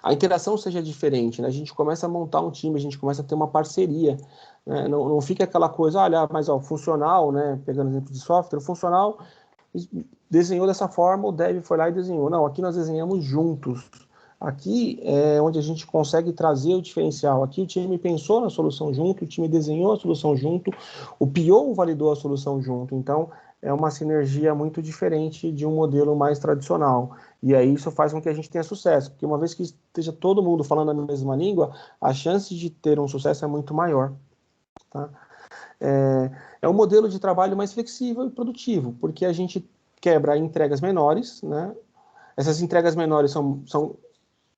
a interação seja diferente, né? A gente começa a montar um time, a gente começa a ter uma parceria, né? Não fica aquela coisa, olha, mas o funcional, né? Pegando exemplo de software, o funcional desenhou dessa forma, o dev foi lá e desenhou. Não, aqui nós desenhamos juntos. Aqui é onde a gente consegue trazer o diferencial. Aqui o time pensou na solução junto, o time desenhou a solução junto, o PO validou a solução junto. Então, é uma sinergia muito diferente de um modelo mais tradicional. E aí isso faz com que a gente tenha sucesso, porque uma vez que esteja todo mundo falando a mesma língua, a chance de ter um sucesso é muito maior. Tá? É um modelo de trabalho mais flexível e produtivo, porque a gente quebra entregas menores, né? Essas entregas menores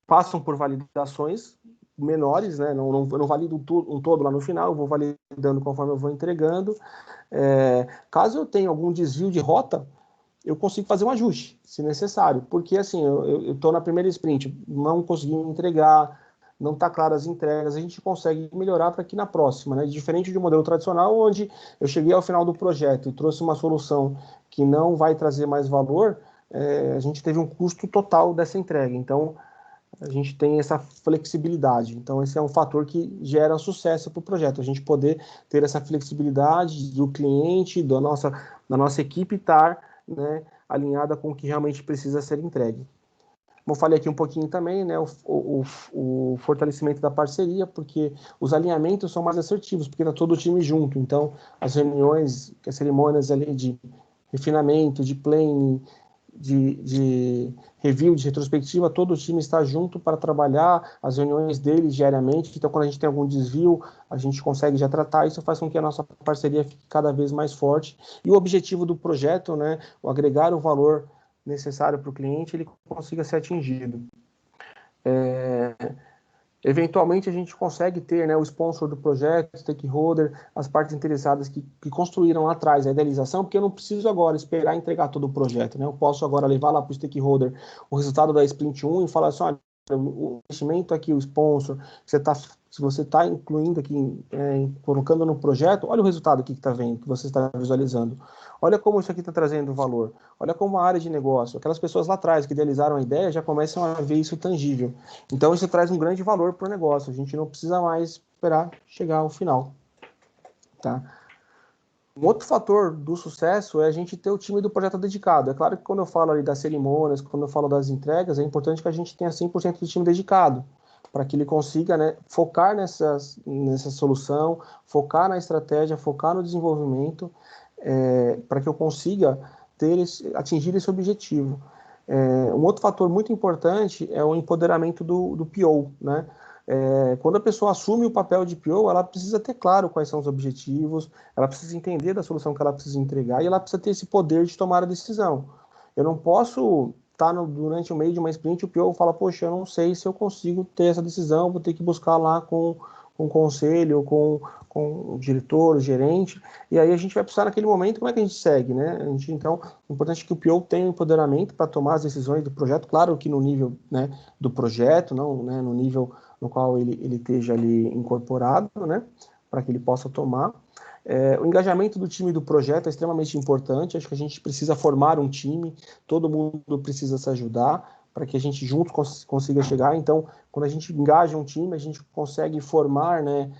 passam por validações menores, né? Eu não valido um todo lá no final, eu vou validando conforme eu vou entregando. Caso eu tenha algum desvio de rota, eu consigo fazer um ajuste, se necessário, porque assim, eu estou na primeira sprint, não consegui entregar, não está claro as entregas, a gente consegue melhorar para que na próxima, né? Diferente de um modelo tradicional, onde eu cheguei ao final do projeto e trouxe uma solução que não vai trazer mais valor, a gente teve um custo total dessa entrega. Então, a gente tem essa flexibilidade. Então, esse é um fator que gera sucesso para o projeto. A gente poder ter essa flexibilidade do cliente, da nossa equipe estar, né, alinhada com o que realmente precisa ser entregue. Como eu falei aqui um pouquinho também, né, o fortalecimento da parceria, porque os alinhamentos são mais assertivos, porque está todo o time junto. Então, as reuniões, as cerimônias ali de refinamento, de planning, de review, de retrospectiva, todo o time está junto para trabalhar as reuniões deles diariamente. Então, quando a gente tem algum desvio, a gente consegue já tratar. Isso faz com que a nossa parceria fique cada vez mais forte. E o objetivo do projeto, né, o agregar o valor necessário para o cliente, ele consiga ser atingido. Eventualmente, a gente consegue ter, né, o sponsor do projeto, stakeholder, as partes interessadas que construíram lá atrás a idealização, porque eu não preciso agora esperar entregar todo o projeto, né? Eu posso agora levar lá para o stakeholder o resultado da Sprint 1 e falar assim, olha, o investimento aqui, o sponsor, se você está incluindo aqui, colocando no projeto, olha o resultado aqui que está vendo, que você está visualizando. Olha como isso aqui está trazendo valor. Olha como a área de negócio, aquelas pessoas lá atrás que idealizaram a ideia já começam a ver isso tangível. Então, isso traz um grande valor para o negócio. A gente não precisa mais esperar chegar ao final. Tá? Um outro fator do sucesso é a gente ter o time do projeto dedicado. É claro que quando eu falo ali das cerimônias, quando eu falo das entregas, é importante que a gente tenha 100% do time dedicado, para que ele consiga, né, focar nessa solução, focar na estratégia, focar no desenvolvimento, para que eu consiga atingir esse objetivo. Um outro fator muito importante é o empoderamento do PO, né? Quando a pessoa assume o papel de PO, ela precisa ter claro quais são os objetivos, ela precisa entender da solução que ela precisa entregar e ela precisa ter esse poder de tomar a decisão. Eu não posso estar durante o meio de uma sprint, o PO fala, poxa, eu não sei se eu consigo ter essa decisão, vou ter que buscar lá com o conselho, com o diretor, o gerente, e aí a gente vai precisar naquele momento, como é que a gente segue, né? Então, é importante que o PO tenha empoderamento para tomar as decisões do projeto, claro que no nível, né, do projeto, não, né, no nível no qual ele esteja ali incorporado, né, para que ele possa tomar. O engajamento do time do projeto é extremamente importante, acho que a gente precisa formar um time, todo mundo precisa se ajudar, para que a gente juntos consiga chegar. Então, quando a gente engaja um time, a gente consegue formar, né,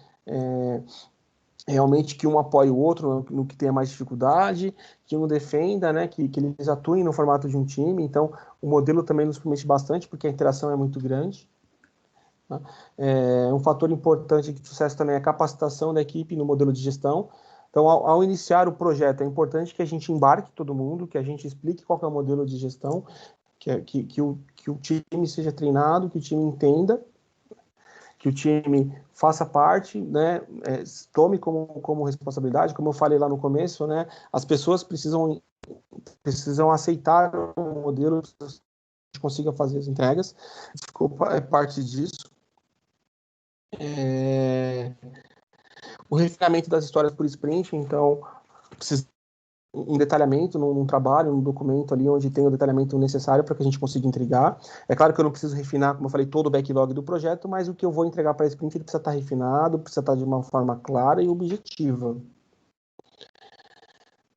realmente que um apoie o outro no que tenha mais dificuldade, que um defenda, né, que eles atuem no formato de um time. Então, o modelo também nos permite bastante, porque a interação é muito grande. Tá? Um fator importante de sucesso também é a capacitação da equipe no modelo de gestão. Então, ao iniciar o projeto, é importante que a gente embarque todo mundo, que a gente explique qual é o modelo de gestão, que o time seja treinado, que o time entenda, que o time faça parte, né, tome como responsabilidade, como eu falei lá no começo, né, as pessoas precisam aceitar o modelo que a gente consiga fazer as entregas. Desculpa, é parte disso. O refinamento das histórias por sprint, então, precisa um detalhamento num trabalho, num documento ali, onde tem o detalhamento necessário para que a gente consiga entregar. É claro que eu não preciso refinar, como eu falei, todo o backlog do projeto, mas o que eu vou entregar para a sprint ele precisa estar refinado, precisa estar de uma forma clara e objetiva.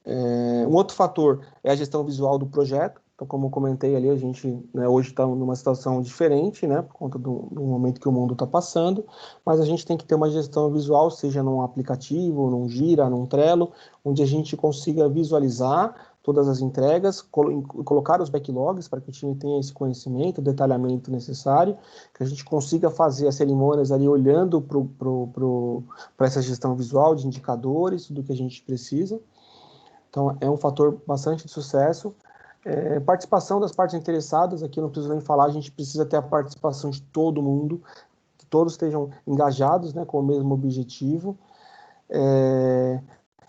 Um outro fator é a gestão visual do projeto. Então, como eu comentei ali, a gente, né, hoje está numa situação diferente, né, por conta do momento que o mundo está passando, mas a gente tem que ter uma gestão visual, seja num aplicativo, num Gira, num Trello, onde a gente consiga visualizar todas as entregas, colocar os backlogs para que o time tenha esse conhecimento, o detalhamento necessário, que a gente consiga fazer as cerimônias ali olhando para essa gestão visual de indicadores, do que a gente precisa. Então, é um fator bastante de sucesso. Participação das partes interessadas, aqui eu não preciso nem falar, a gente precisa ter a participação de todo mundo, que todos estejam engajados, né, com o mesmo objetivo.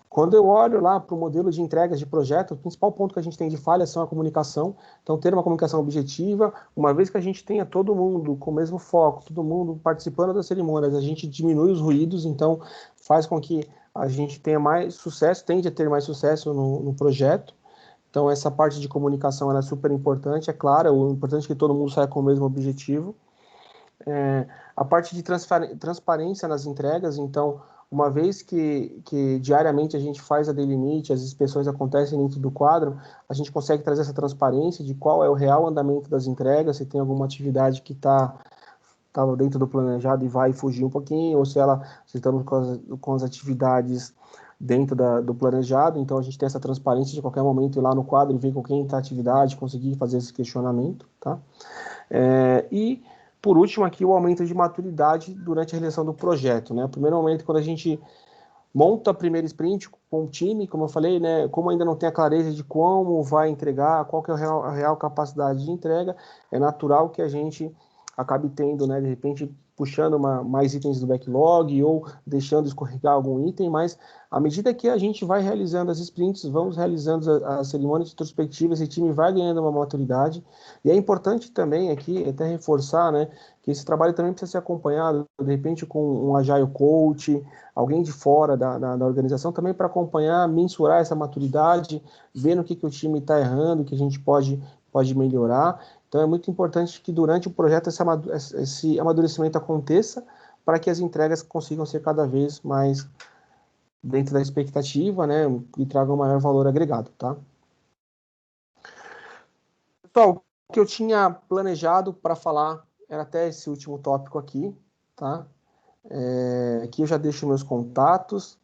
Quando eu olho lá para o modelo de entregas de projeto, o principal ponto que a gente tem de falha são a comunicação. Então, ter uma comunicação objetiva, uma vez que a gente tenha todo mundo com o mesmo foco, todo mundo participando das cerimônias, a gente diminui os ruídos, então faz com que a gente tenha mais sucesso, tende a ter mais sucesso no projeto. Então, essa parte de comunicação é super importante, é claro, o importante é que todo mundo saia com o mesmo objetivo. A parte de transparência nas entregas, então, uma vez que diariamente a gente faz a daily meet, as inspeções acontecem dentro do quadro, a gente consegue trazer essa transparência de qual é o real andamento das entregas, se tem alguma atividade que está dentro do planejado e vai fugir um pouquinho, ou se estamos com as atividades dentro do planejado, então a gente tem essa transparência de qualquer momento ir lá no quadro e ver com quem está a atividade, conseguir fazer esse questionamento, tá? E, por último, aqui o aumento de maturidade durante a realização do projeto, né? O primeiro momento, quando a gente monta a primeira sprint com o time, como eu falei, né? Como ainda não tem a clareza de como vai entregar, qual que é a real capacidade de entrega, é natural que a gente acabe tendo, né, de repente, puxando mais itens do backlog ou deixando escorregar algum item, mas à medida que a gente vai realizando as sprints, vamos realizando as cerimônias retrospectivas, esse time vai ganhando uma maturidade. E é importante também aqui, até reforçar, né, que esse trabalho também precisa ser acompanhado, de repente, com um Agile Coach, alguém de fora da organização, também para acompanhar, mensurar essa maturidade, ver no que o time está errando, que a gente pode melhorar. Então, é muito importante que durante o projeto esse amadurecimento aconteça para que as entregas consigam ser cada vez mais dentro da expectativa, né, e tragam maior valor agregado, tá? Pessoal, o que eu tinha planejado para falar era até esse último tópico aqui, tá? Aqui eu já deixo meus contatos,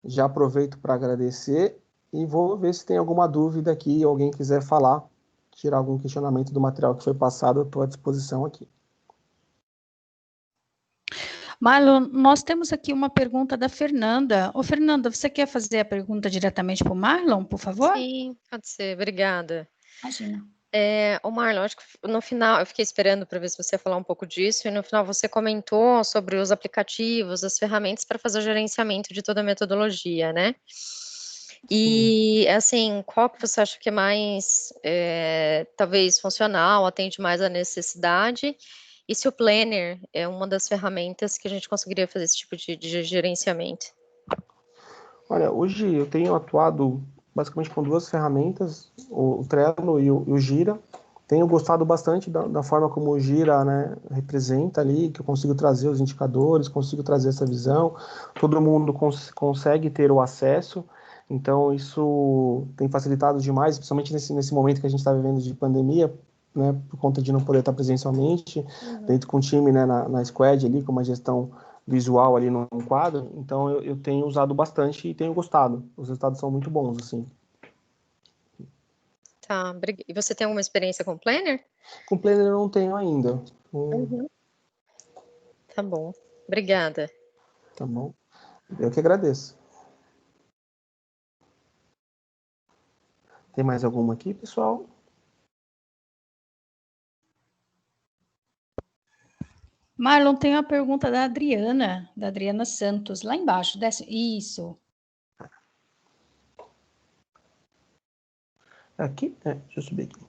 já aproveito para agradecer e vou ver se tem alguma dúvida aqui, alguém quiser falar, tirar algum questionamento do material que foi passado, eu estou à disposição aqui. Marlon, nós temos aqui uma pergunta da Fernanda. Ô, Fernanda, você quer fazer a pergunta diretamente para o Marlon, por favor? Sim, pode ser, obrigada. Imagina. O Marlon, acho que no final, eu fiquei esperando para ver se você ia falar um pouco disso, e no final você comentou sobre os aplicativos, as ferramentas para fazer o gerenciamento de toda a metodologia, né? E, assim, qual que você acha que é mais, talvez, funcional, atende mais à necessidade? E se o Planner é uma das ferramentas que a gente conseguiria fazer esse tipo de gerenciamento? Olha, hoje eu tenho atuado basicamente com duas ferramentas, o Trello e o Gira. Tenho gostado bastante da forma como o Gira, né, representa ali, que eu consigo trazer os indicadores, consigo trazer essa visão, todo mundo consegue ter o acesso, então isso tem facilitado demais, principalmente nesse momento que a gente está vivendo de pandemia, né, por conta de não poder estar presencialmente, dentro com o time, né, na squad ali, com uma gestão visual ali num quadro, então eu tenho usado bastante e tenho gostado. Os resultados são muito bons, assim. Tá, e você tem alguma experiência com Planner? Com Planner eu não tenho ainda. Tá bom, obrigada. Tá bom. Eu que agradeço. Tem mais alguma aqui, pessoal? Marlon, tem uma pergunta da Adriana Santos, lá embaixo. Desce. Isso. Aqui? Deixa eu subir aqui.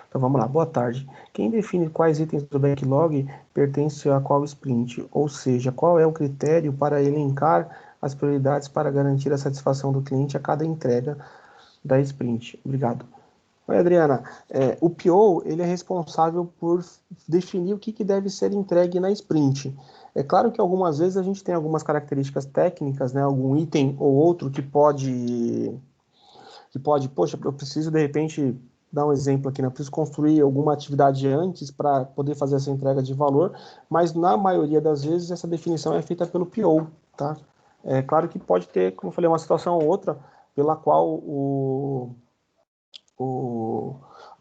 Então vamos lá, boa tarde. Quem define quais itens do backlog pertence a qual sprint? Ou seja, qual é o critério para elencar as prioridades para garantir a satisfação do cliente a cada entrega da sprint? Obrigado. Oi, Adriana. O PO ele é responsável por definir o que deve ser entregue na sprint. É claro que algumas vezes a gente tem algumas características técnicas, né, algum item ou outro que pode, poxa, eu preciso de repente dar um exemplo aqui, né? Eu preciso construir alguma atividade antes para poder fazer essa entrega de valor, mas na maioria das vezes essa definição é feita pelo PO, tá? É claro que pode ter, como eu falei, uma situação ou outra pela qual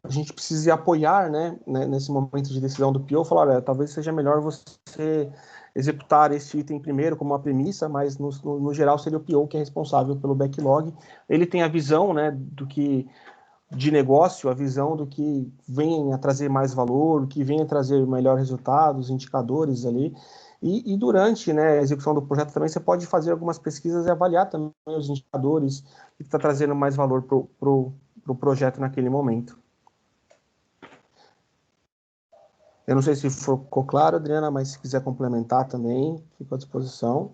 a gente precisa apoiar, né, nesse momento de decisão do PO, falar, olha, talvez seja melhor você executar esse item primeiro como uma premissa, mas no geral seria o PO que é responsável pelo backlog. Ele tem a visão, né, do que de negócio, a visão do que vem a trazer mais valor, o que vem a trazer melhores resultados, indicadores ali. E durante, né, a execução do projeto também você pode fazer algumas pesquisas e avaliar também os indicadores que está trazendo mais valor para o projeto naquele momento. Eu não sei se ficou claro, Adriana, mas se quiser complementar também, fico à disposição.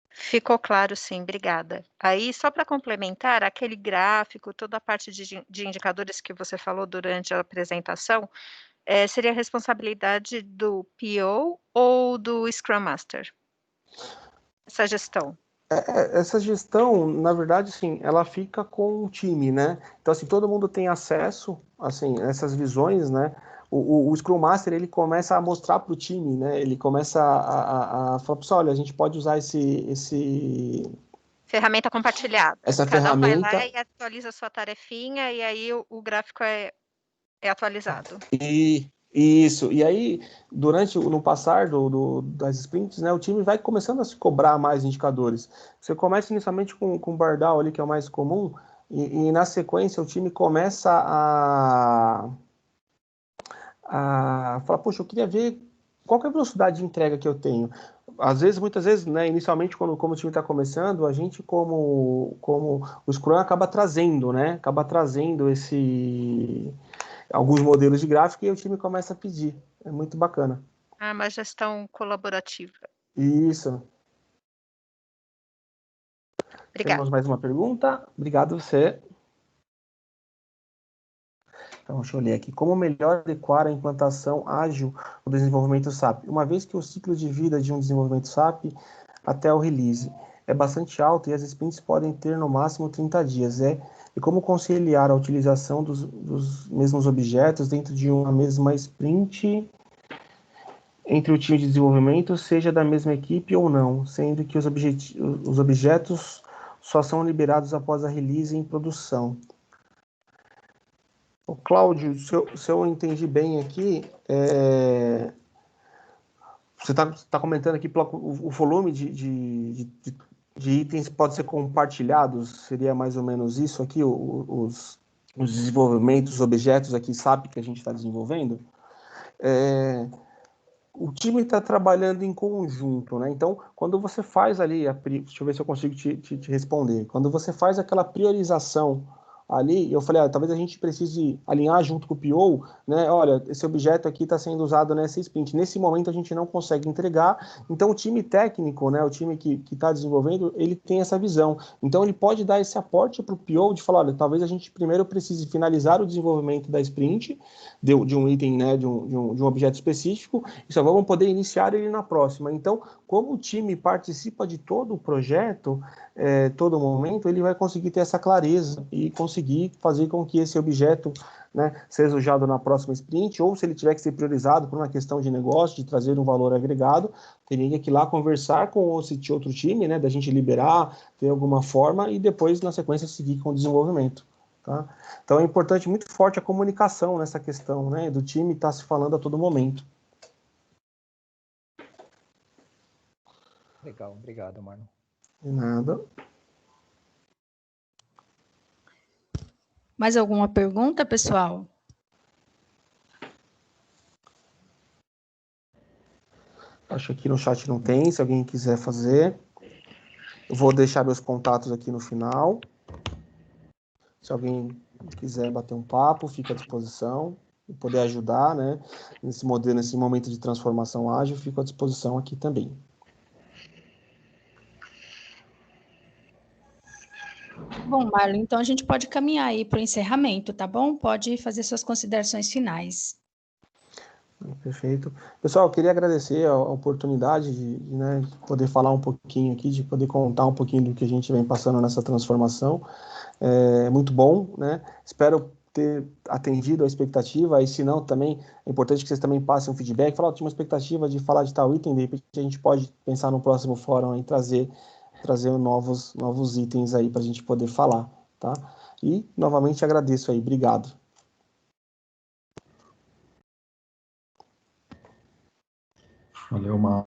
Ficou claro, sim, obrigada. Aí, só para complementar, aquele gráfico, toda a parte de indicadores que você falou durante a apresentação, seria responsabilidade do PO ou do Scrum Master? Essa gestão. Essa gestão, na verdade, sim, ela fica com o time, né? Então, assim, todo mundo tem acesso, assim, a essas visões, né? O Scrum Master, ele começa a mostrar para o time, né? Ele começa a falar, pessoal, olha, a gente pode usar Ferramenta compartilhada. Essa Cada ferramenta. Um vai lá e atualiza a sua tarefinha e aí o gráfico é atualizado. Isso. E aí, no passar das sprints, né, o time vai começando a se cobrar mais indicadores. Você começa inicialmente com o bar down ali, que é o mais comum, e na sequência o time começa a falar, poxa, eu queria ver qual que é a velocidade de entrega que eu tenho. Muitas vezes, né, inicialmente, como o time está começando, a gente, como o Scrum, acaba trazendo alguns modelos de gráfico e o time começa a pedir. É muito bacana. Uma gestão colaborativa. Isso. Obrigada. Temos mais uma pergunta. Obrigado, você. Então, deixa eu ler aqui. Como melhor adequar a implantação ágil do desenvolvimento SAP? Uma vez que o ciclo de vida de um desenvolvimento SAP até o release é bastante alto e as sprints podem ter no máximo 30 dias. E como conciliar a utilização dos mesmos objetos dentro de uma mesma sprint entre o time de desenvolvimento, seja da mesma equipe ou não, sendo que os objetos só são liberados após a release em produção. O Cláudio, se eu entendi bem aqui, você está comentando aqui o volume de itens pode ser compartilhados, seria mais ou menos isso aqui, os desenvolvimentos, os objetos aqui, SAP que a gente está desenvolvendo? O time está trabalhando em conjunto, né? Então, quando você faz ali, deixa eu ver se eu consigo te responder. Quando você faz aquela priorização ali, eu falei, talvez a gente precise alinhar junto com o PO, né? Olha, esse objeto aqui está sendo usado nessa sprint. Nesse momento a gente não consegue entregar, então o time técnico, né? O time que está desenvolvendo, ele tem essa visão. Então ele pode dar esse aporte para o PO de falar, olha, talvez a gente primeiro precise finalizar o desenvolvimento da sprint, de um item, né? De um objeto específico, e só vamos poder iniciar ele na próxima. Então, como o time participa de todo o projeto, todo momento, ele vai conseguir ter essa clareza e conseguir fazer com que esse objeto, né, seja usado na próxima sprint, ou se ele tiver que ser priorizado por uma questão de negócio, de trazer um valor agregado, teria que ir lá conversar com esse outro time, né, da gente liberar, ter alguma forma, e depois, na sequência, seguir com o desenvolvimento. Tá? Então é importante, muito forte a comunicação nessa questão, né, do time estar se falando a todo momento. Legal, obrigado, Marlon. De nada. Mais alguma pergunta, pessoal? Acho que aqui no chat não tem, se alguém quiser fazer. Eu vou deixar meus contatos aqui no final. Se alguém quiser bater um papo, fica à disposição e poder ajudar, né? Nesse modelo, nesse momento de transformação ágil, fico à disposição aqui também. Bom, Marlon, então a gente pode caminhar aí para o encerramento, tá bom? Pode fazer suas considerações finais. Perfeito. Pessoal, eu queria agradecer a oportunidade né, de poder falar um pouquinho aqui, de poder contar um pouquinho do que a gente vem passando nessa transformação. É muito bom, né? Espero ter atendido a expectativa, e se não, também é importante que vocês também passem um feedback, falar, tinha uma expectativa de falar de tal item, de repente a gente pode pensar no próximo fórum e trazer novos itens aí para a gente poder falar, tá? E, novamente, agradeço aí, obrigado. Valeu, Marlon.